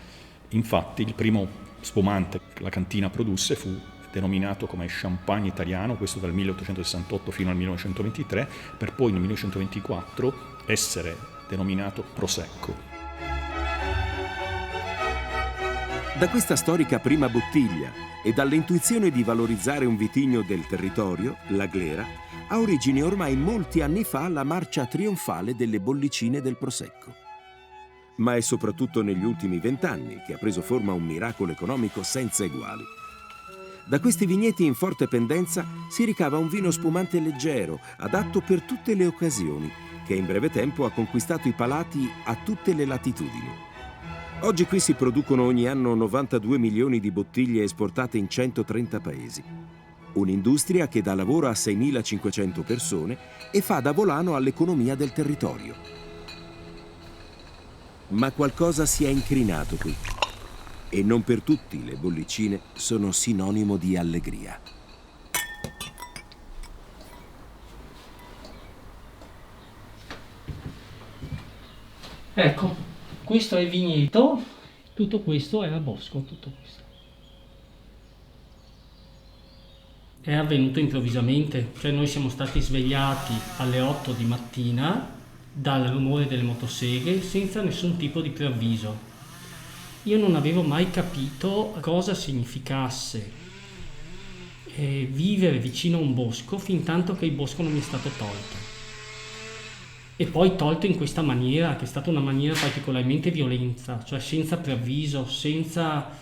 Infatti il primo spumante che la cantina produsse fu denominato come Champagne italiano, questo dal 1868 fino al 1923, per poi nel 1924 essere denominato Prosecco. Da questa storica prima bottiglia e dall'intuizione di valorizzare un vitigno del territorio, la glera, ha origine ormai molti anni fa la marcia trionfale delle bollicine del Prosecco. Ma è soprattutto negli ultimi 20 anni che ha preso forma un miracolo economico senza eguali. Da questi vigneti in forte pendenza si ricava un vino spumante leggero, adatto per tutte le occasioni, che in breve tempo ha conquistato i palati a tutte le latitudini. Oggi qui si producono ogni anno 92 milioni di bottiglie esportate in 130 paesi. Un'industria che dà lavoro a 6.500 persone e fa da volano all'economia del territorio. Ma qualcosa si è incrinato qui. E non per tutti le bollicine sono sinonimo di allegria. Ecco, questo è il vigneto, tutto questo è al bosco, tutto questo. È avvenuto improvvisamente, cioè noi siamo stati svegliati alle 8 di mattina dal rumore delle motoseghe senza nessun tipo di preavviso. Io non avevo mai capito cosa significasse vivere vicino a un bosco fin tanto che il bosco non mi è stato tolto. E poi tolto in questa maniera, che è stata una maniera particolarmente violenta, cioè senza preavviso, senza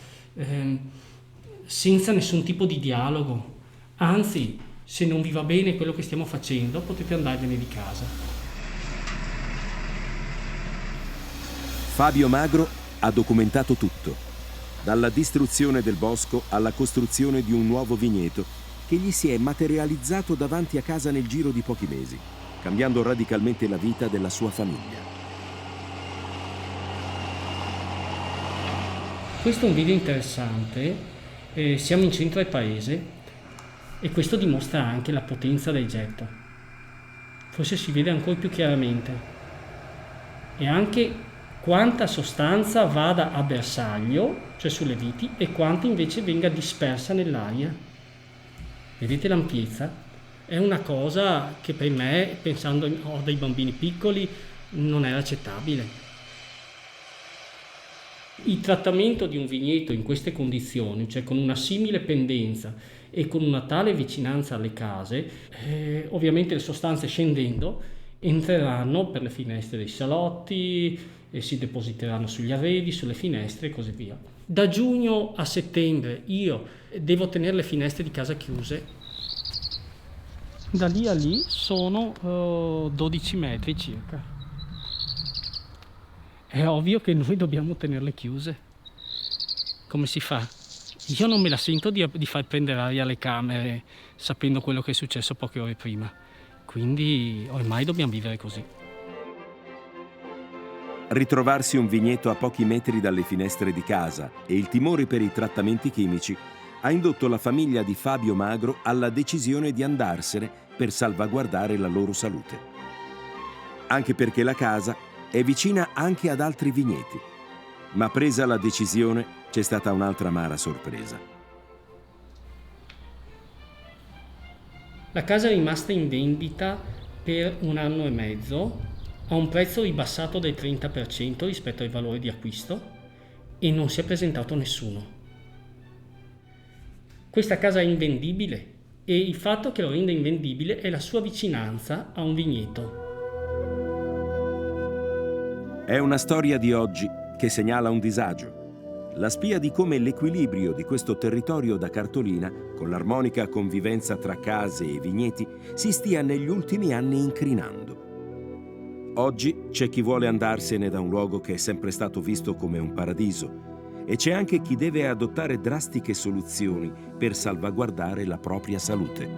nessun tipo di dialogo. Anzi, se non vi va bene quello che stiamo facendo, potete andarvene di casa. Fabio Magro ha documentato tutto, dalla distruzione del bosco alla costruzione di un nuovo vigneto che gli si è materializzato davanti a casa nel giro di pochi mesi, cambiando radicalmente la vita della sua famiglia. Questo è un video interessante, siamo in centro al paese e questo dimostra anche la potenza del getto. Forse si vede ancora più chiaramente e anche quanta sostanza vada a bersaglio, cioè sulle viti, e quanta invece venga dispersa nell'aria. Vedete l'ampiezza? È una cosa che per me, pensando ho dei bambini piccoli, non era accettabile. Il trattamento di un vigneto in queste condizioni, cioè con una simile pendenza e con una tale vicinanza alle case, ovviamente le sostanze scendendo entreranno per le finestre dei salotti e si depositeranno sugli arredi, sulle finestre e così via. Da giugno a settembre io devo tenere le finestre di casa chiuse Da lì a lì sono 12 metri circa. È ovvio che noi dobbiamo tenerle chiuse. Come si fa? Io non me la sento di far prendere aria alle camere sapendo quello che è successo poche ore prima. Quindi ormai dobbiamo vivere così. Ritrovarsi un vigneto a pochi metri dalle finestre di casa e il timore per i trattamenti chimici ha indotto la famiglia di Fabio Magro alla decisione di andarsene per salvaguardare la loro salute. Anche perché la casa è vicina anche ad altri vigneti. Ma presa la decisione c'è stata un'altra amara sorpresa. La casa è rimasta in vendita per 1 anno e mezzo a un prezzo ribassato del 30% rispetto ai valori di acquisto e non si è presentato nessuno. Questa casa è invendibile e il fatto che lo renda invendibile è la sua vicinanza a un vigneto. È una storia di oggi che segnala un disagio. La spia di come l'equilibrio di questo territorio da cartolina, con l'armonica convivenza tra case e vigneti, si stia negli ultimi anni incrinando. Oggi c'è chi vuole andarsene da un luogo che è sempre stato visto come un paradiso e c'è anche chi deve adottare drastiche soluzioni per salvaguardare la propria salute.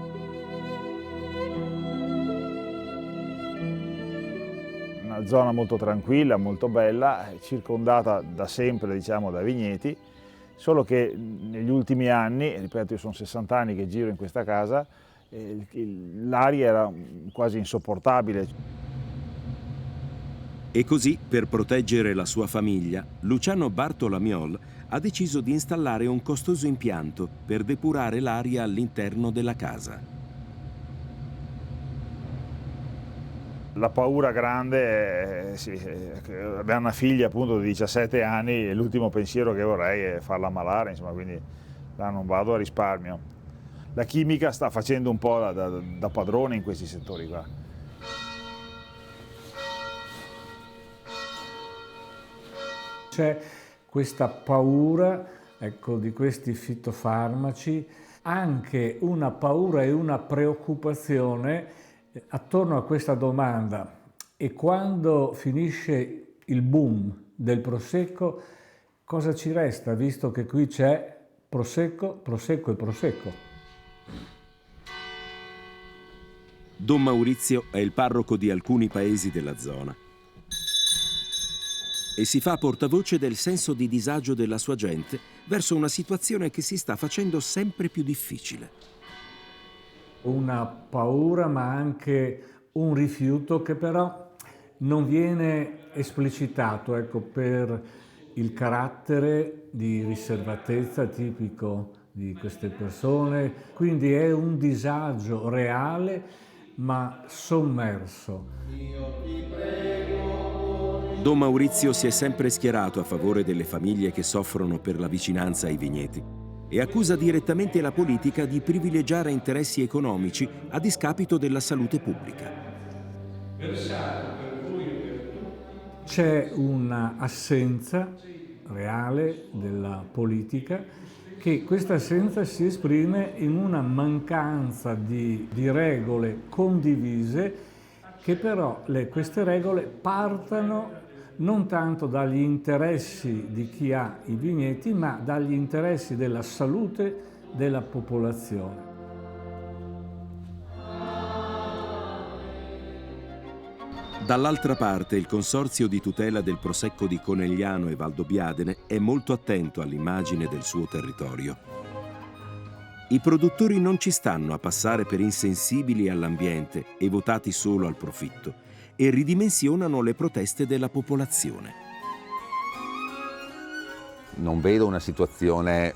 Una zona molto tranquilla, molto bella, circondata da sempre, diciamo, da vigneti, solo che negli ultimi anni, ripeto, io sono 60 anni che giro in questa casa, l'aria era quasi insopportabile. E così, per proteggere la sua famiglia, Luciano Bartolamiol ha deciso di installare un costoso impianto per depurare l'aria all'interno della casa. La paura grande è, sì, abbiamo una figlia appunto di 17 anni e l'ultimo pensiero che vorrei è farla ammalare, insomma, quindi là non vado a risparmio. La chimica sta facendo un po' da padrone in questi settori qua. C'è questa paura, ecco, di questi fitofarmaci, anche una paura e una preoccupazione attorno a questa domanda. E quando finisce il boom del Prosecco, cosa ci resta, visto che qui c'è Prosecco, Prosecco e Prosecco? Don Maurizio è il parroco di alcuni paesi della zona e si fa portavoce del senso di disagio della sua gente verso una situazione che si sta facendo sempre più difficile. Una paura ma anche un rifiuto che però non viene esplicitato, ecco, per il carattere di riservatezza tipico di queste persone, quindi è un disagio reale ma sommerso. Don Maurizio si è sempre schierato a favore delle famiglie che soffrono per la vicinanza ai vigneti e accusa direttamente la politica di privilegiare interessi economici a discapito della salute pubblica. C'è un'assenza reale della politica, che questa assenza si esprime in una mancanza di regole condivise, che però queste regole partano non tanto dagli interessi di chi ha i vigneti, ma dagli interessi della salute della popolazione. Dall'altra parte, il Consorzio di tutela del Prosecco di Conegliano e Valdobbiadene è molto attento all'immagine del suo territorio. I produttori non ci stanno a passare per insensibili all'ambiente e votati solo al profitto e ridimensionano le proteste della popolazione. Non vedo una situazione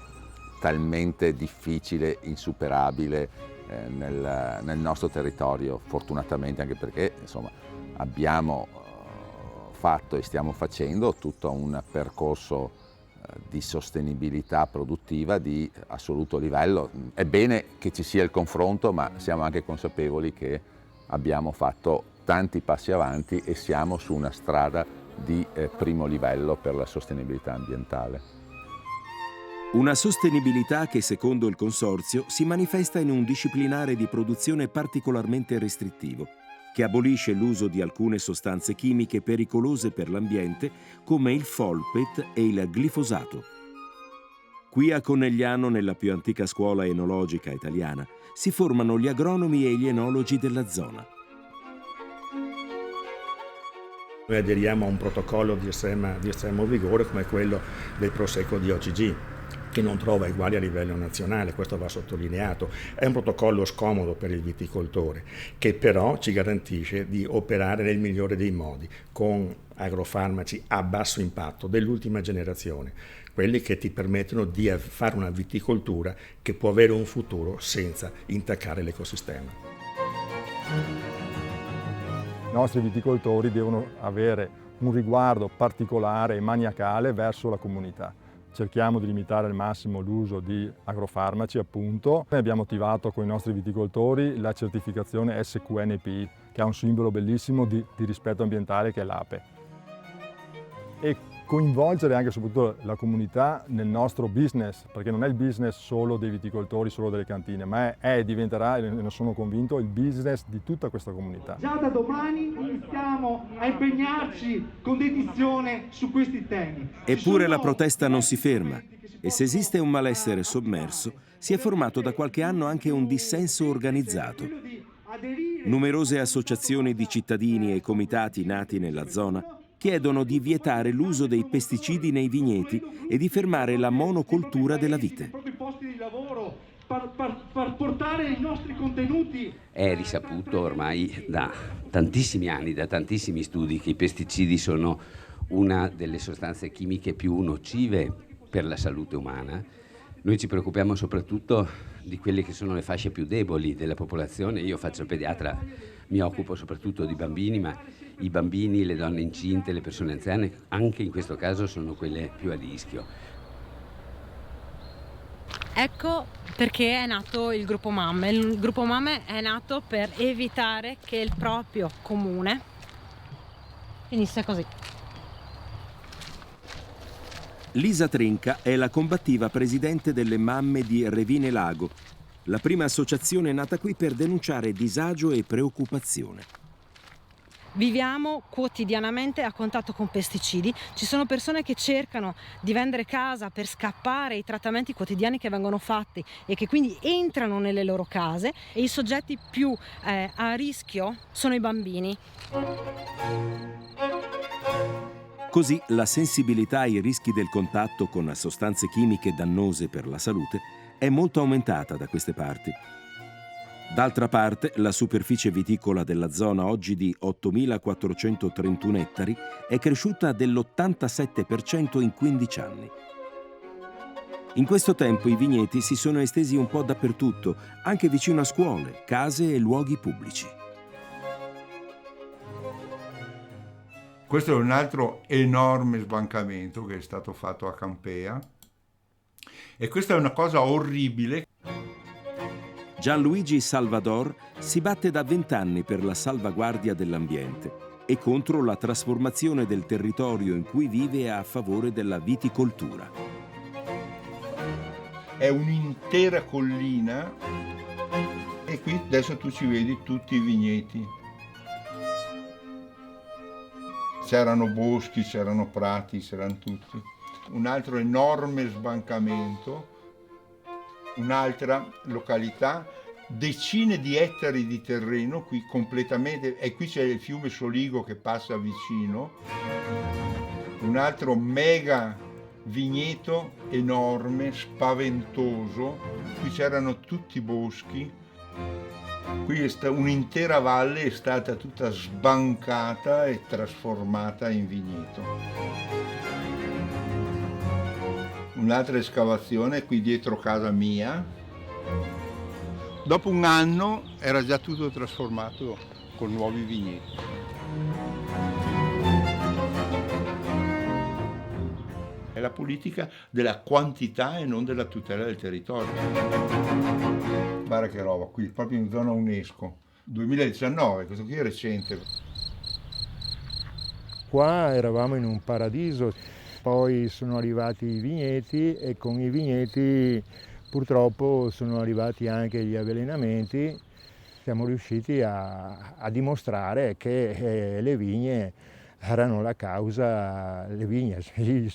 talmente difficile, insuperabile nel nostro territorio, fortunatamente, anche perché insomma abbiamo fatto e stiamo facendo tutto un percorso di sostenibilità produttiva di assoluto livello. È bene che ci sia il confronto, ma siamo anche consapevoli che abbiamo fatto tanti passi avanti e siamo su una strada di primo livello per la sostenibilità ambientale. Una sostenibilità che, secondo il Consorzio, si manifesta in un disciplinare di produzione particolarmente restrittivo, che abolisce l'uso di alcune sostanze chimiche pericolose per l'ambiente come il folpet e il glifosato. Qui a Conegliano, nella più antica scuola enologica italiana, si formano gli agronomi e gli enologi della zona. Noi aderiamo a un protocollo di estremo vigore come quello del Prosecco di OCG, che non trova uguali a livello nazionale, questo va sottolineato. È un protocollo scomodo per il viticoltore, che però ci garantisce di operare nel migliore dei modi, con agrofarmaci a basso impatto dell'ultima generazione, quelli che ti permettono di fare una viticoltura che può avere un futuro senza intaccare l'ecosistema. I nostri viticoltori devono avere un riguardo particolare e maniacale verso la comunità. Cerchiamo di limitare al massimo l'uso di agrofarmaci, appunto. Noi abbiamo attivato con i nostri viticoltori la certificazione SQNP, che ha un simbolo bellissimo di rispetto ambientale, che è l'APE. E coinvolgere anche e soprattutto la comunità nel nostro business, perché non è il business solo dei viticoltori, solo delle cantine, ma diventerà, e ne sono convinto, il business di tutta questa comunità. Già da domani iniziamo a impegnarci con dedizione su questi temi. Eppure la protesta non si ferma e se esiste un malessere sommerso, si è formato da qualche anno anche un dissenso organizzato. Numerose associazioni di cittadini e comitati nati nella zona chiedono di vietare l'uso dei pesticidi nei vigneti e di fermare la monocoltura della vite. Far portare i nostri contenuti. È risaputo ormai da tantissimi anni, da tantissimi studi, che i pesticidi sono una delle sostanze chimiche più nocive per la salute umana. Noi ci preoccupiamo soprattutto di quelle che sono le fasce più deboli della popolazione. Io faccio il pediatra, mi occupo soprattutto di bambini, ma i bambini, le donne incinte, le persone anziane, anche in questo caso sono quelle più a rischio. Ecco perché è nato il gruppo Mamme. Il gruppo Mamme è nato per evitare che il proprio comune finisse così. Lisa Trinca è la combattiva presidente delle Mamme di Revine Lago, la prima associazione nata qui per denunciare disagio e preoccupazione. Viviamo quotidianamente a contatto con pesticidi, ci sono persone che cercano di vendere casa per scappare ai trattamenti quotidiani che vengono fatti e che quindi entrano nelle loro case, e i soggetti più a rischio sono i bambini. Così la sensibilità ai rischi del contatto con sostanze chimiche dannose per la salute è molto aumentata da queste parti. D'altra parte, la superficie viticola della zona, oggi di 8.431 ettari, è cresciuta dell'87% in 15 anni. In questo tempo i vigneti si sono estesi un po' dappertutto, anche vicino a scuole, case e luoghi pubblici. Questo è un altro enorme sbancamento che è stato fatto a Campea, e questa è una cosa orribile. Gianluigi Salvador si batte da 20 anni per la salvaguardia dell'ambiente e contro la trasformazione del territorio in cui vive a favore della viticoltura. È un'intera collina e qui adesso tu ci vedi tutti i vigneti. C'erano boschi, c'erano prati, c'erano tutti. Un altro enorme sbancamento. Un'altra località, decine di ettari di terreno qui completamente, e qui c'è il fiume Soligo che passa vicino, un altro mega vigneto enorme, spaventoso, qui c'erano tutti boschi, qui un'intera valle è stata tutta sbancata e trasformata in vigneto. Un'altra escavazione qui dietro casa mia. Dopo un anno era già tutto trasformato con nuovi vigneti. È la politica della quantità e non della tutela del territorio. Guarda che roba, qui proprio in zona UNESCO. 2019, questo qui è recente. Qua eravamo in un paradiso. poi sono arrivati i vigneti e con i vigneti purtroppo sono arrivati anche gli avvelenamenti. Siamo riusciti a dimostrare che le vigne erano la causa, i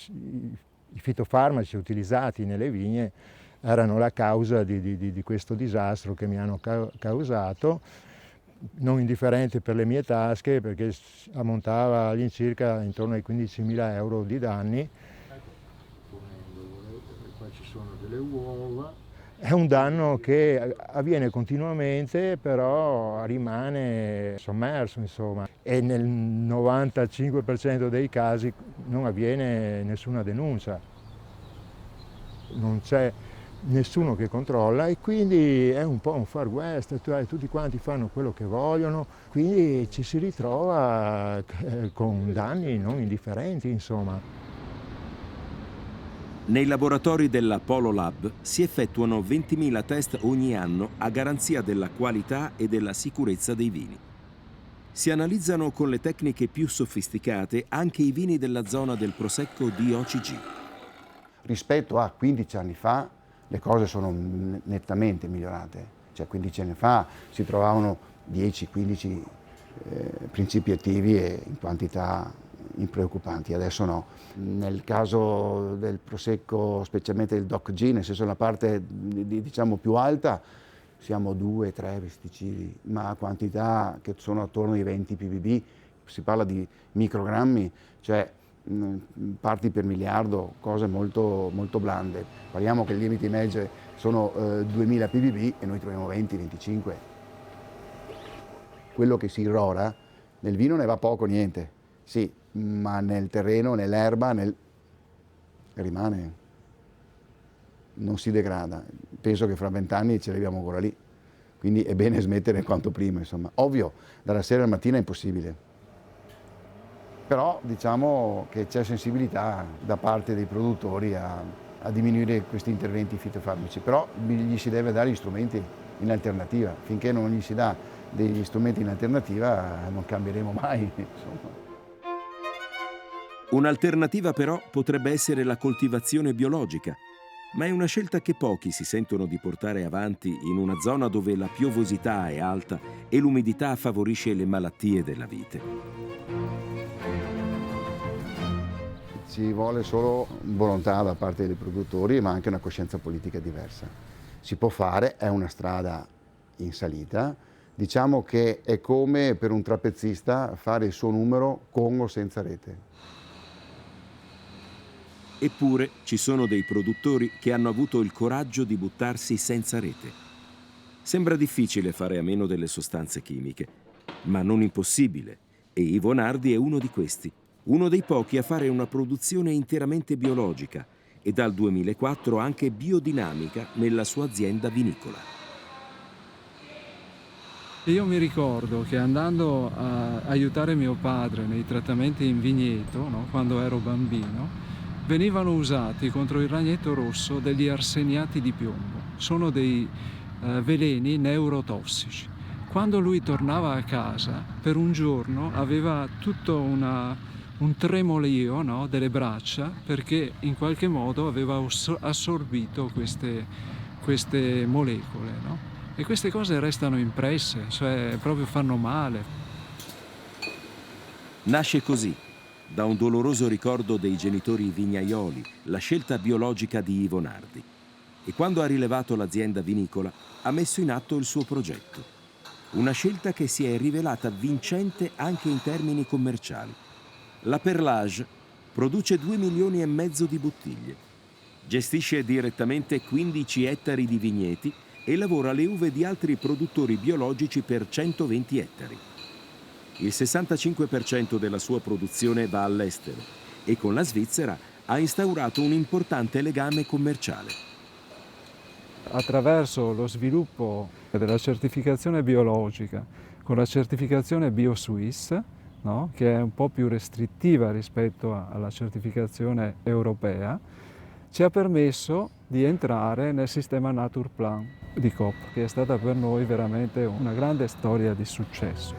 fitofarmaci utilizzati nelle vigne erano la causa di questo disastro che mi hanno causato, non indifferente per le mie tasche, perché ammontava all'incirca intorno ai 15.000 euro di danni. Qua ci sono delle uova. È un danno che avviene continuamente, però rimane sommerso, insomma, e nel 95% dei casi non avviene nessuna denuncia. Non c'è nessuno che controlla e quindi è un po' un far west, tutti quanti fanno quello che vogliono, quindi ci si ritrova con danni non indifferenti, insomma. Nei laboratori della Polo Lab si effettuano 20.000 test ogni anno a garanzia della qualità e della sicurezza dei vini. Si analizzano con le tecniche più sofisticate anche i vini della zona del Prosecco di OCG. Rispetto a 15 anni fa le cose sono nettamente migliorate, cioè 15 anni fa si trovavano 10-15 principi attivi e in quantità impreoccupanti, adesso no. Nel caso del Prosecco, specialmente del DOC G, nel senso la parte diciamo più alta, siamo 2-3 pesticidi, ma a quantità che sono attorno ai 20 ppb, si parla di microgrammi, cioè parti per miliardo, cose molto, molto blande. Parliamo che il limite di Melge sono 2000 ppb e noi troviamo 20-25. Quello che si irrora, nel vino ne va poco niente, sì, ma nel terreno, nell'erba, rimane, non si degrada. Penso che fra 20 anni ce l'abbiamo ancora lì, quindi è bene smettere quanto prima, insomma. Ovvio, dalla sera alla mattina è impossibile, però diciamo che c'è sensibilità da parte dei produttori a diminuire questi interventi fitofarmaci, però gli si deve dare gli strumenti in alternativa. Finché non gli si dà degli strumenti in alternativa non cambieremo mai, insomma. Un'alternativa però potrebbe essere la coltivazione biologica, ma è una scelta che pochi si sentono di portare avanti in una zona dove la piovosità è alta e l'umidità favorisce le malattie della vite. Ci vuole solo volontà da parte dei produttori, ma anche una coscienza politica diversa. Si può fare, è una strada in salita. Diciamo che è come per un trapezzista fare il suo numero con o senza rete. Eppure ci sono dei produttori che hanno avuto il coraggio di buttarsi senza rete. Sembra difficile fare a meno delle sostanze chimiche, ma non impossibile, e Ivo Nardi è uno di questi, uno dei pochi a fare una produzione interamente biologica e dal 2004 anche biodinamica nella sua azienda vinicola. Io mi ricordo che andando a aiutare mio padre nei trattamenti in vigneto, no, quando ero bambino, venivano usati contro il ragnetto rosso degli arseniati di piombo. Sono dei veleni neurotossici. Quando lui tornava a casa, per un giorno aveva tutto un tremolio, no, delle braccia, perché in qualche modo aveva assorbito queste molecole, no? E queste cose restano impresse, cioè proprio fanno male. Nasce così, da un doloroso ricordo dei genitori vignaioli, la scelta biologica di Ivo Nardi. E quando ha rilevato l'azienda vinicola, ha messo in atto il suo progetto. Una scelta che si è rivelata vincente anche in termini commerciali. La Perlage produce 2,5 milioni di bottiglie. Gestisce direttamente 15 ettari di vigneti e lavora le uve di altri produttori biologici per 120 ettari. Il 65% della sua produzione va all'estero e con la Svizzera ha instaurato un importante legame commerciale. Attraverso lo sviluppo della certificazione biologica con la certificazione BioSwiss, no? Che è un po' più restrittiva rispetto alla certificazione europea, ci ha permesso di entrare nel sistema Naturplan di Coop, che è stata per noi veramente una grande storia di successo.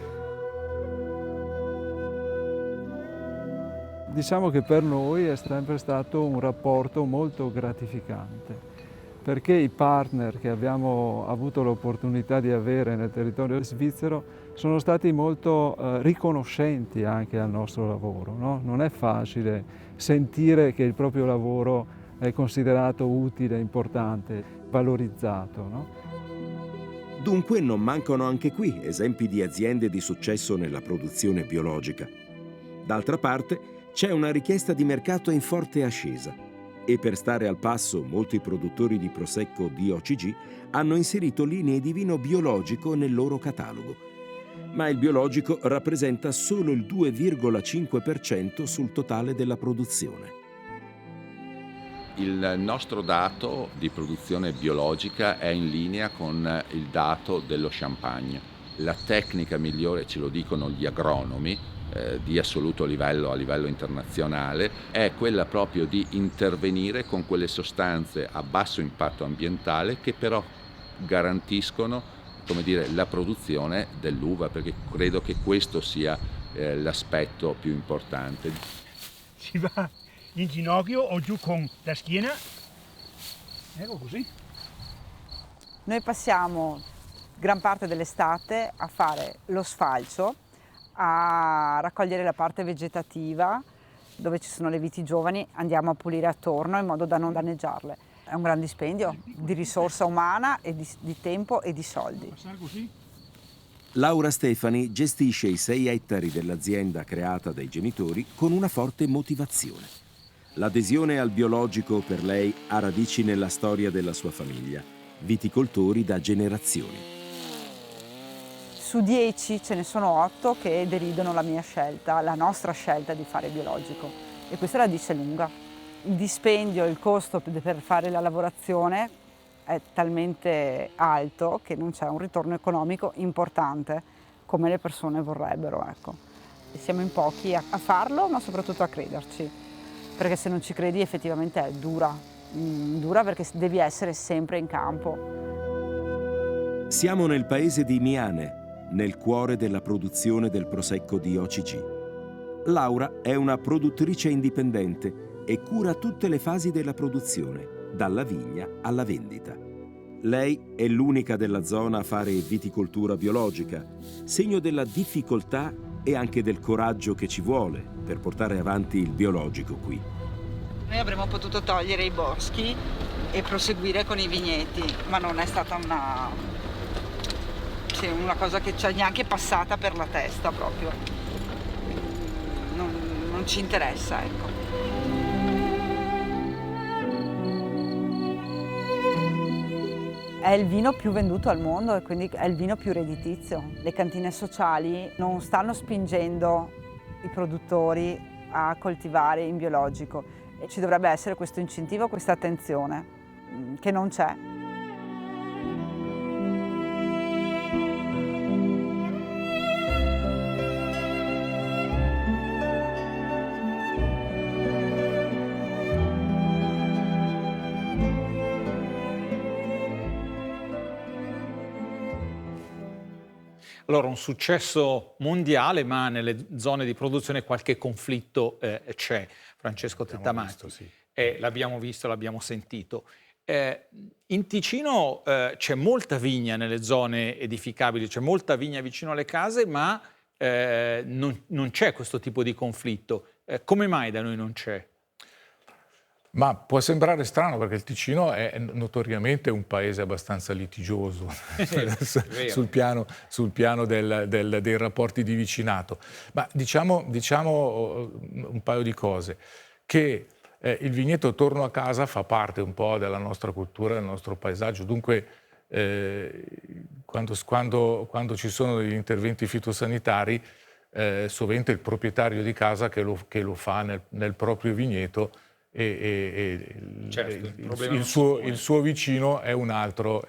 Diciamo che per noi è sempre stato un rapporto molto gratificante, perché i partner che abbiamo avuto l'opportunità di avere nel territorio svizzero sono stati molto riconoscenti anche al nostro lavoro, no? Non è facile sentire che il proprio lavoro è considerato utile, importante, valorizzato, no? Dunque non mancano anche qui esempi di aziende di successo nella produzione biologica. D'altra parte c'è una richiesta di mercato in forte ascesa e per stare al passo molti produttori di prosecco DOCG hanno inserito linee di vino biologico nel loro catalogo. Ma il biologico rappresenta solo il 2,5% sul totale della produzione. Il nostro dato di produzione biologica è in linea con il dato dello champagne. La tecnica migliore, ce lo dicono gli agronomi, di assoluto livello a livello internazionale, è quella proprio di intervenire con quelle sostanze a basso impatto ambientale che però garantiscono, come dire, la produzione dell'uva, perché credo che questo sia l'aspetto più importante. Si va in ginocchio o giù con la schiena, ecco così. Noi passiamo gran parte dell'estate a fare lo sfalcio, a raccogliere la parte vegetativa, dove ci sono le viti giovani, andiamo a pulire attorno in modo da non danneggiarle. È un gran dispendio di risorsa umana e di tempo e di soldi. Laura Stefani gestisce i 6 ettari dell'azienda creata dai genitori con una forte motivazione. L'adesione al biologico per lei ha radici nella storia della sua famiglia, viticoltori da generazioni. Su 10 ce ne sono 8 che deridono la mia scelta, la nostra scelta di fare biologico, e questa la dice lunga. Il dispendio, il costo per fare la lavorazione è talmente alto che non c'è un ritorno economico importante come le persone vorrebbero, ecco. E siamo in pochi a farlo, ma soprattutto a crederci, perché se non ci credi effettivamente è dura perché devi essere sempre in campo. Siamo nel paese di Miane, nel cuore della produzione del prosecco DOCG. Laura è una produttrice indipendente e cura tutte le fasi della produzione, dalla vigna alla vendita. Lei è l'unica della zona a fare viticoltura biologica, segno della difficoltà e anche del coraggio che ci vuole per portare avanti il biologico qui. Noi avremmo potuto togliere i boschi e proseguire con i vigneti, ma non è stata una cosa che ci è neanche passata per la testa proprio. Non ci interessa, ecco. È il vino più venduto al mondo e quindi è il vino più redditizio. Le cantine sociali non stanno spingendo i produttori a coltivare in biologico e ci dovrebbe essere questo incentivo, questa attenzione che non c'è. Allora, un successo mondiale, ma nelle zone di produzione qualche conflitto c'è. Francesco Tettamati, sì. L'abbiamo visto, l'abbiamo sentito. In Ticino c'è molta vigna nelle zone edificabili, c'è molta vigna vicino alle case, ma non c'è questo tipo di conflitto. Come mai da noi non c'è? Ma può sembrare strano perché il Ticino è notoriamente un paese abbastanza litigioso sul piano dei rapporti di vicinato. Ma diciamo un paio di cose, che il vigneto torno a casa fa parte un po' della nostra cultura, del nostro paesaggio, dunque quando ci sono degli interventi fitosanitari, sovente il proprietario di casa che lo fa nel proprio vigneto, certo, il suo vicino è un altro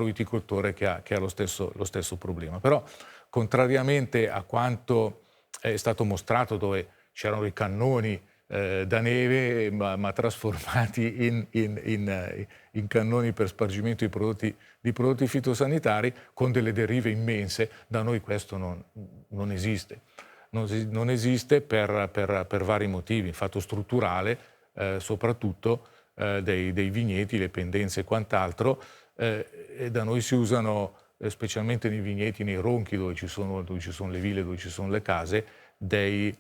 viticoltore che ha lo stesso problema. Però, contrariamente a quanto è stato mostrato, dove c'erano i cannoni da neve ma trasformati in cannoni per spargimento di prodotti fitosanitari con delle derive immense, da noi questo non esiste. non esiste per vari motivi, il fatto strutturale soprattutto dei vigneti, le pendenze e quant'altro, e da noi si usano, specialmente nei vigneti, nei ronchi dove ci sono le ville, dove ci sono le case, dei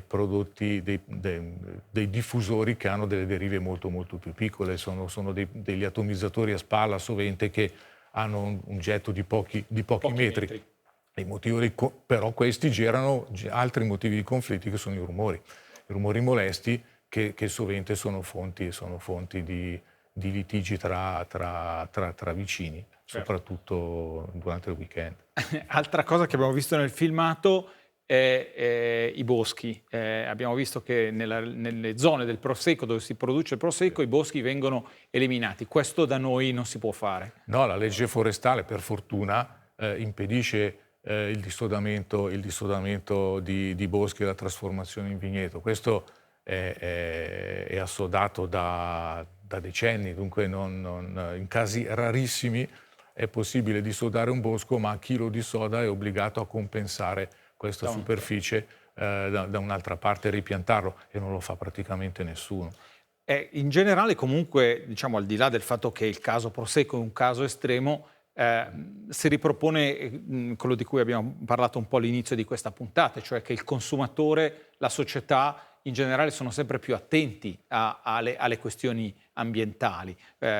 prodotti, dei diffusori che hanno delle derive molto molto più piccole, sono degli atomizzatori a spalla sovente che hanno un getto di pochi metri. Il motivo però questi generano altri motivi di conflitti, che sono i rumori molesti che sovente sono fonti di litigi tra vicini, soprattutto durante il weekend. Altra cosa che abbiamo visto nel filmato è i boschi. Abbiamo visto che nelle zone del Prosecco dove si produce il Prosecco i boschi vengono eliminati. Questo da noi non si può fare. No, la legge forestale per fortuna impedisce il dissodamento di boschi e la trasformazione in vigneto. Questo è assodato da decenni, dunque in casi rarissimi è possibile dissodare un bosco, ma chi lo dissoda è obbligato a compensare questa superficie da un'altra parte e ripiantarlo, e non lo fa praticamente nessuno. In generale, comunque, diciamo, al di là del fatto che il caso Prosecco è un caso estremo, si ripropone quello di cui abbiamo parlato un po' all'inizio di questa puntata, cioè che il consumatore, la società in generale sono sempre più attenti alle questioni ambientali.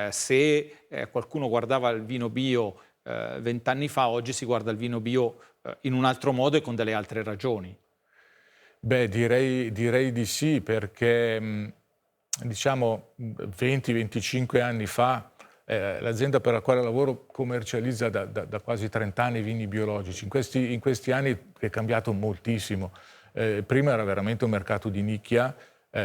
Se qualcuno guardava il vino bio 20 anni fa, oggi si guarda il vino bio in un altro modo e con delle altre ragioni. Beh, direi di sì, perché diciamo 20-25 anni fa l'azienda per la quale lavoro commercializza da quasi 30 anni vini biologici. In questi anni è cambiato moltissimo. Prima era veramente un mercato di nicchia,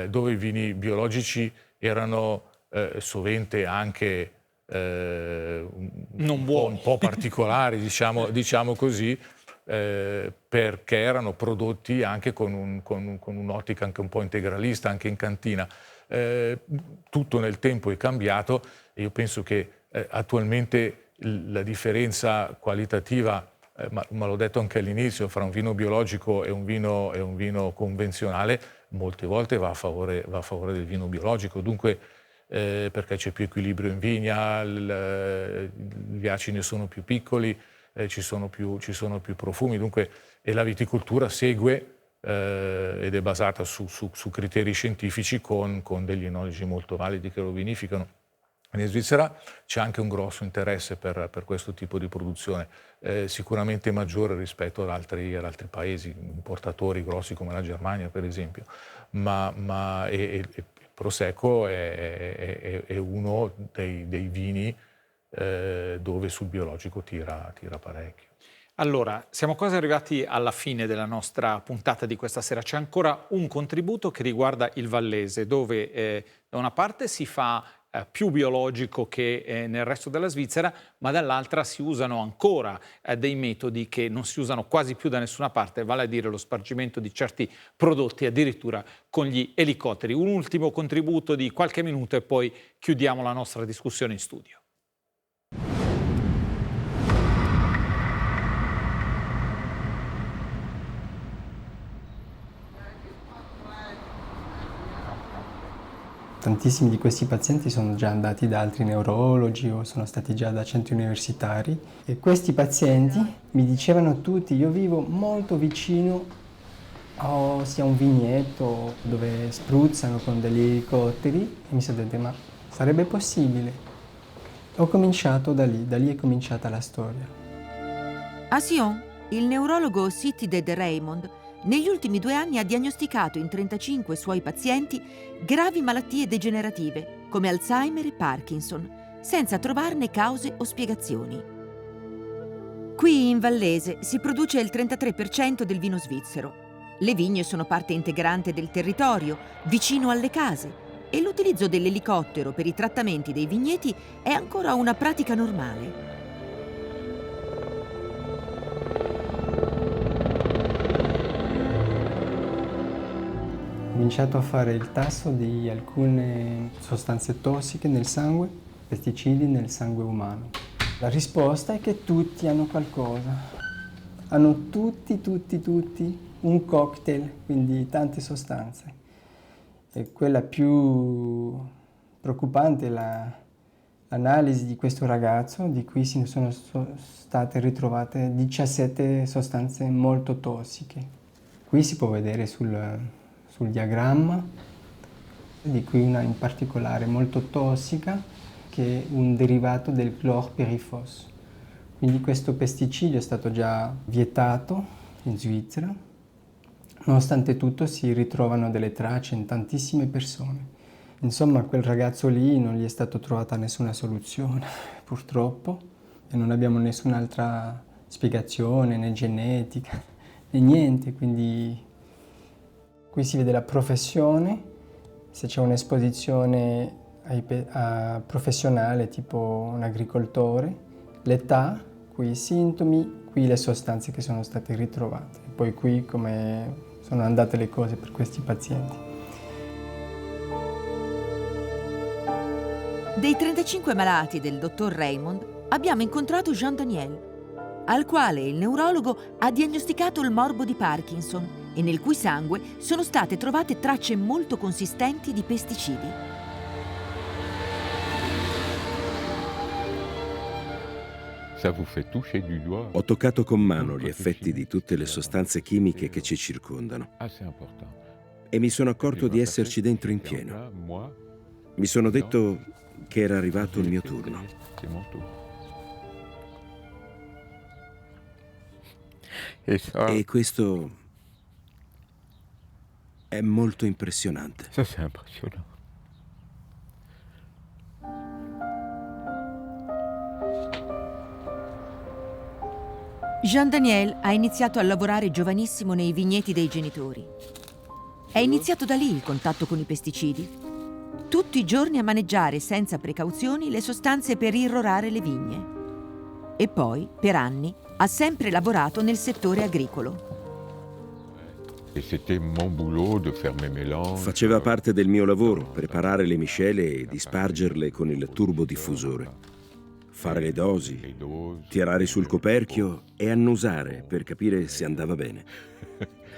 dove i vini biologici erano sovente anche un po' particolari, diciamo così, perché erano prodotti anche con un'ottica anche un po' integralista, anche in cantina. Tutto nel tempo è cambiato e io penso che attualmente la differenza qualitativa, ma l'ho detto anche all'inizio, fra un vino biologico e un vino convenzionale molte volte va a favore del vino biologico. Dunque, perché c'è più equilibrio in vigna, gli acini sono più piccoli, ci sono più profumi, dunque, e la viticoltura segue ed è basata su criteri scientifici con degli enologi molto validi che lo vinificano. In Svizzera c'è anche un grosso interesse per questo tipo di produzione, sicuramente maggiore rispetto ad altri paesi, importatori grossi come la Germania per esempio, ma il Prosecco è uno dei vini dove sul biologico tira parecchio. Allora, siamo quasi arrivati alla fine della nostra puntata di questa sera. C'è ancora un contributo che riguarda il Vallese, dove da una parte si fa più biologico che nel resto della Svizzera, ma dall'altra si usano ancora dei metodi che non si usano quasi più da nessuna parte, vale a dire lo spargimento di certi prodotti addirittura con gli elicotteri. Un ultimo contributo di qualche minuto e poi chiudiamo la nostra discussione in studio. Tantissimi di questi pazienti sono già andati da altri neurologi o sono stati già da centri universitari e questi pazienti mi dicevano tutti: io vivo molto vicino a sia un vigneto dove spruzzano con degli elicotteri, e mi sono detto: ma sarebbe possibile? Ho cominciato da lì è cominciata la storia. A Sion, il neurologo Sittide Raymond negli ultimi 2 anni ha diagnosticato in 35 suoi pazienti gravi malattie degenerative come Alzheimer e Parkinson, senza trovarne cause o spiegazioni. Qui in Vallese si produce il 33% del vino svizzero. Le vigne sono parte integrante del territorio, vicino alle case, e l'utilizzo dell'elicottero per i trattamenti dei vigneti è ancora una pratica normale. Ho cominciato a fare il tasso di alcune sostanze tossiche nel sangue, pesticidi nel sangue umano. La risposta è che tutti hanno qualcosa. Hanno tutti un cocktail, quindi tante sostanze. E quella più preoccupante è l'analisi di questo ragazzo, di cui sono state ritrovate 17 sostanze molto tossiche. Qui si può vedere sul diagramma, di cui una in particolare molto tossica, che è un derivato del chlorpyrifos. Quindi questo pesticidio è stato già vietato in Svizzera. Nonostante tutto si ritrovano delle tracce in tantissime persone. Insomma, a quel ragazzo lì non gli è stata trovata nessuna soluzione, purtroppo, e non abbiamo nessun'altra spiegazione, né genetica, né niente. Quindi qui si vede la professione, se c'è un'esposizione professionale, tipo un agricoltore, l'età, qui i sintomi, qui le sostanze che sono state ritrovate. Poi qui come sono andate le cose per questi pazienti. Dei 35 malati del dottor Raymond abbiamo incontrato Jean Daniel, al quale il neurologo ha diagnosticato il morbo di Parkinson e nel cui sangue sono state trovate tracce molto consistenti di pesticidi. Ho toccato con mano gli effetti di tutte le sostanze chimiche che ci circondano e mi sono accorto di esserci dentro in pieno. Mi sono detto che era arrivato il mio turno. E questo è molto impressionante. Jean Daniel ha iniziato a lavorare giovanissimo nei vigneti dei genitori. È iniziato da lì il contatto con i pesticidi. Tutti i giorni a maneggiare senza precauzioni le sostanze per irrorare le vigne. E poi, per anni, ha sempre lavorato nel settore agricolo. Faceva parte del mio lavoro preparare le miscele e dispargerle con il turbodiffusore. Fare le dosi, tirare sul coperchio e annusare per capire se andava bene.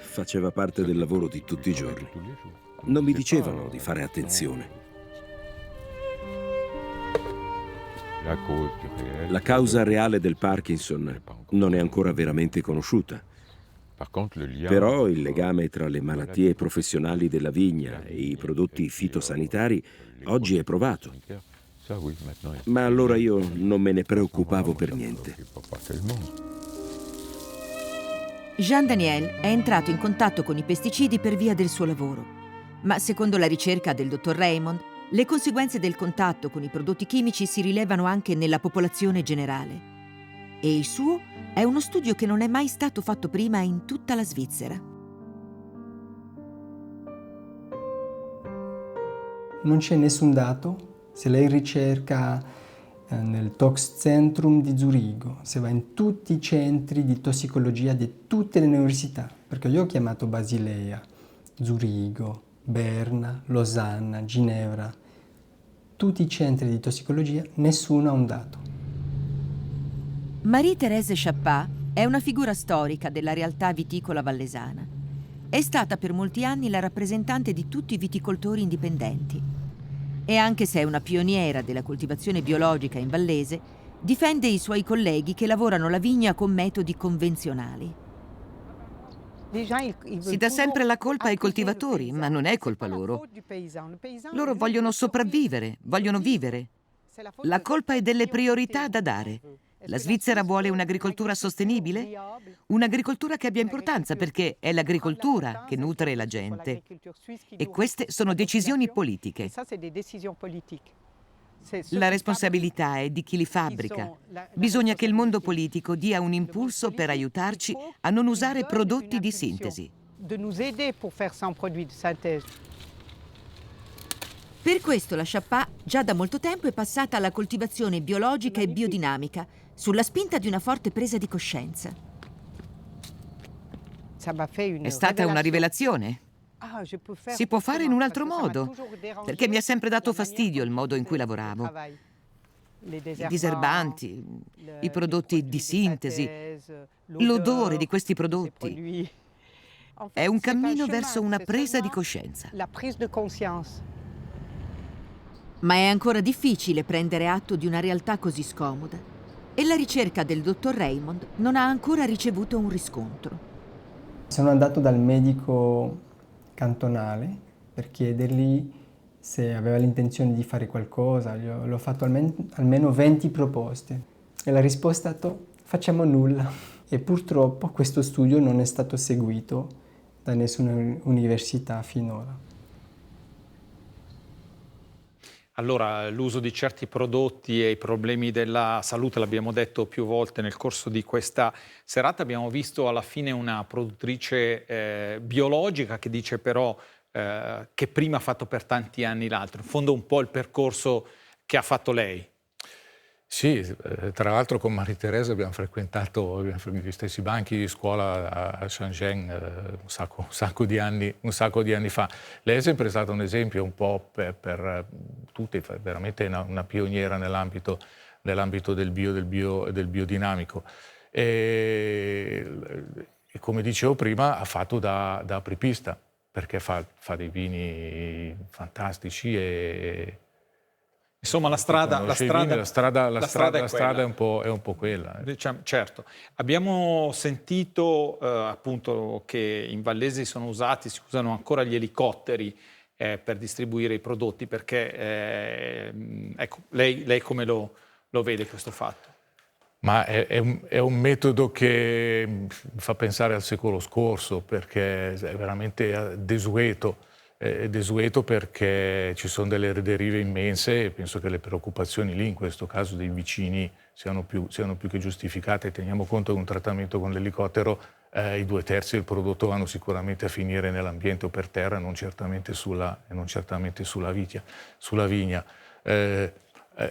Faceva parte del lavoro di tutti i giorni. Non mi dicevano di fare attenzione. La causa reale del Parkinson non è ancora veramente conosciuta. Però il legame tra le malattie professionali della vigna e i prodotti fitosanitari oggi è provato. Ma allora io non me ne preoccupavo per niente. Jean Daniel è entrato in contatto con i pesticidi per via del suo lavoro. Ma secondo la ricerca del dottor Raymond, le conseguenze del contatto con i prodotti chimici si rilevano anche nella popolazione generale. E il suo è uno studio che non è mai stato fatto prima in tutta la Svizzera. Non c'è nessun dato. Se lei ricerca nel Tox-Zentrum di Zurigo, se va in tutti i centri di tossicologia di tutte le università, perché io ho chiamato Basilea, Zurigo, Berna, Losanna, Ginevra, tutti i centri di tossicologia, nessuno ha un dato. Marie-Thérèse Chappat è una figura storica della realtà viticola vallesana. È stata per molti anni la rappresentante di tutti i viticoltori indipendenti. E anche se è una pioniera della coltivazione biologica in Vallese, difende i suoi colleghi che lavorano la vigna con metodi convenzionali. Si dà sempre la colpa ai coltivatori, ma non è colpa loro. Loro vogliono sopravvivere, vogliono vivere. La colpa è delle priorità da dare. La Svizzera vuole un'agricoltura sostenibile? Un'agricoltura che abbia importanza perché è l'agricoltura che nutre la gente. E queste sono decisioni politiche. La responsabilità è di chi li fabbrica. Bisogna che il mondo politico dia un impulso per aiutarci a non usare prodotti di sintesi. Per questo la Chappat già da molto tempo è passata alla coltivazione biologica e biodinamica, sulla spinta di una forte presa di coscienza. È stata una rivelazione. Si può fare in un altro modo, perché mi ha sempre dato fastidio il modo in cui lavoravo. I diserbanti, i prodotti di sintesi, l'odore di questi prodotti. È un cammino verso una presa di coscienza. Ma è ancora difficile prendere atto di una realtà così scomoda e la ricerca del dottor Raymond non ha ancora ricevuto un riscontro. Sono andato dal medico cantonale per chiedergli se aveva l'intenzione di fare qualcosa. Gli ho fatto almeno 20 proposte e la risposta è stata: facciamo nulla. E purtroppo questo studio non è stato seguito da nessuna università finora. Allora, l'uso di certi prodotti e i problemi della salute, l'abbiamo detto più volte nel corso di questa serata. Abbiamo visto alla fine una produttrice biologica che dice però che prima ha fatto per tanti anni l'altro. In fondo un po' il percorso che ha fatto lei. Sì, tra l'altro con Maria Teresa abbiamo frequentato gli stessi banchi di scuola a Shenzhen un sacco di anni fa. Lei è sempre stata un esempio un po' per tutti, veramente una pioniera nell'ambito del biodinamico. E come dicevo prima, ha fatto da apripista, perché fa dei vini fantastici e... Insomma, la strada è un po' quella. Diciamo, certo. Abbiamo sentito appunto che in Vallesi si usano ancora gli elicotteri per distribuire i prodotti, perché ecco, lei come lo vede questo fatto? Ma è un metodo che mi fa pensare al secolo scorso, perché è veramente desueto. È desueto perché ci sono delle derive immense e penso che le preoccupazioni lì, in questo caso dei vicini, siano più che giustificate. Teniamo conto che un trattamento con l'elicottero, i 2/3 del prodotto vanno sicuramente a finire nell'ambiente o per terra, non certamente sulla vigna.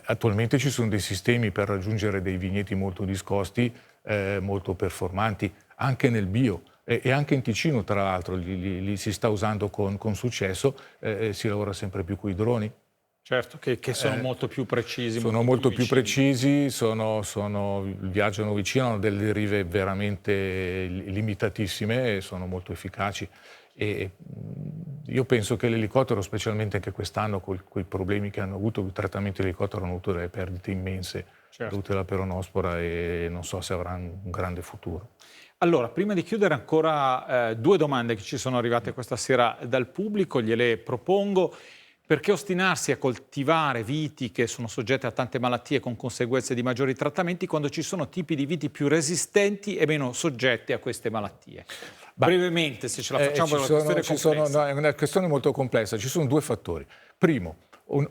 Attualmente ci sono dei sistemi per raggiungere dei vigneti molto discosti, molto performanti, anche nel bio. E anche in Ticino, tra l'altro, li si sta usando con successo, si lavora sempre più con i droni. Certo, che sono molto più precisi. Sono molto più precisi, viaggiano vicino, hanno delle derive veramente limitatissime e sono molto efficaci. E io penso che l'elicottero, specialmente anche quest'anno, con i problemi che hanno avuto, i trattamenti dell'elicottero hanno avuto delle perdite immense, dovute alla peronospora, e non so se avranno un grande futuro. Allora, prima di chiudere ancora 2 domande che ci sono arrivate questa sera dal pubblico, gliele propongo. Perché ostinarsi a coltivare viti che sono soggette a tante malattie con conseguenze di maggiori trattamenti quando ci sono tipi di viti più resistenti e meno soggetti a queste malattie? Brevemente, se ce la facciamo, è una questione molto complessa. Ci sono 2 fattori. Primo,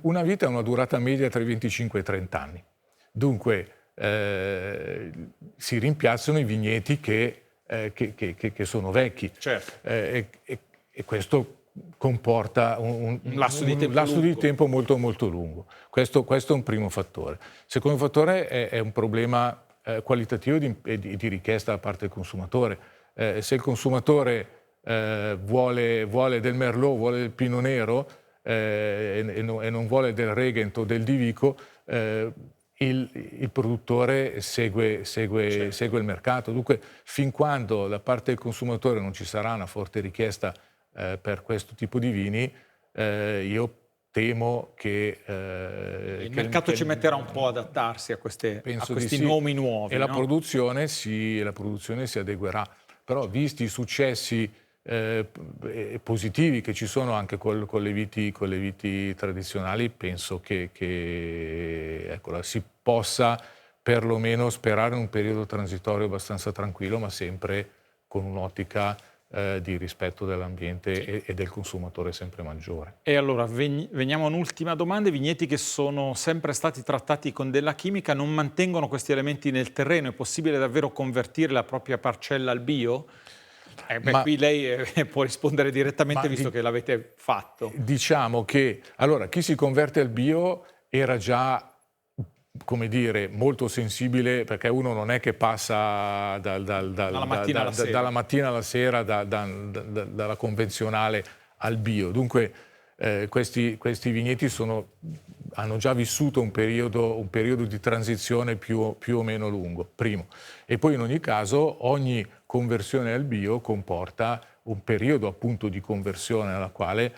una vita ha una durata media tra i 25 e i 30 anni. Dunque, si rimpiazzano i vigneti che sono vecchi. Certo. E questo comporta un lasso di tempo molto, molto lungo. Questo è un primo fattore. Il secondo fattore è un problema qualitativo di richiesta da parte del consumatore. Se il consumatore vuole del Merlot, vuole del Pinot Nero e non vuole del Regent o del Di Vico, il produttore segue il mercato. Dunque, fin quando da parte del consumatore non ci sarà una forte richiesta per questo tipo di vini, io temo che il mercato ci metterà un po' ad adattarsi a questi nomi nuovi. E la produzione si adeguerà. Però, visti i successi positivi che ci sono anche con le viti tradizionali, penso che si possa perlomeno sperare in un periodo transitorio abbastanza tranquillo, ma sempre con un'ottica di rispetto dell'ambiente e del consumatore sempre maggiore. E allora veniamo a un'ultima domanda. I vigneti che sono sempre stati trattati con della chimica non mantengono questi elementi nel terreno? È possibile davvero convertire la propria parcella al bio? Qui lei può rispondere direttamente, visto che l'avete fatto. Diciamo che allora chi si converte al bio era già, come dire, molto sensibile, perché uno non è che passa dalla mattina alla sera, dalla convenzionale al bio. Dunque questi vigneti hanno già vissuto un periodo di transizione più o meno lungo, primo. E poi in ogni caso ogni conversione al bio comporta un periodo appunto di conversione alla quale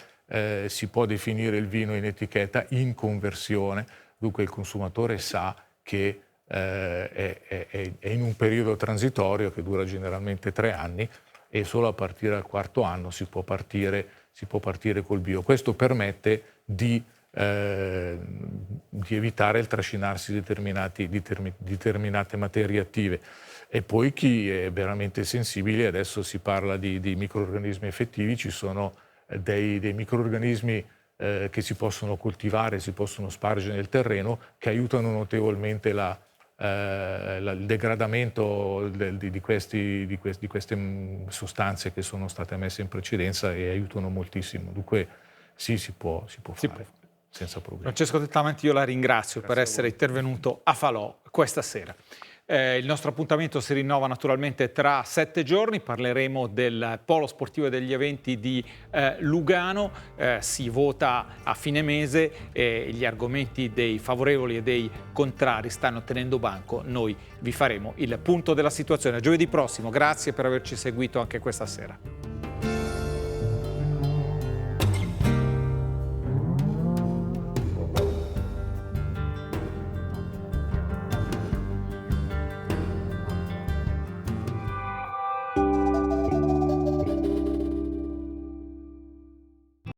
si può definire il vino in etichetta in conversione, dunque il consumatore sa che è in un periodo transitorio che dura generalmente 3 anni e solo a partire dal 4º anno si può partire col bio. Questo permette di evitare il trascinarsi di determinate materie attive. E poi chi è veramente sensibile, adesso si parla di microrganismi effettivi, ci sono dei microrganismi che si possono coltivare, si possono spargere nel terreno, che aiutano notevolmente il degradamento di queste sostanze che sono state messe in precedenza e aiutano moltissimo. Dunque sì, si può fare senza problemi. Francesco Tettamanti, io la ringrazio per essere intervenuto a Falò questa sera. Il nostro appuntamento si rinnova naturalmente tra 7 giorni, parleremo del polo sportivo e degli eventi di Lugano, si vota a fine mese e gli argomenti dei favorevoli e dei contrari stanno tenendo banco, noi vi faremo il punto della situazione. A giovedì prossimo, grazie per averci seguito anche questa sera.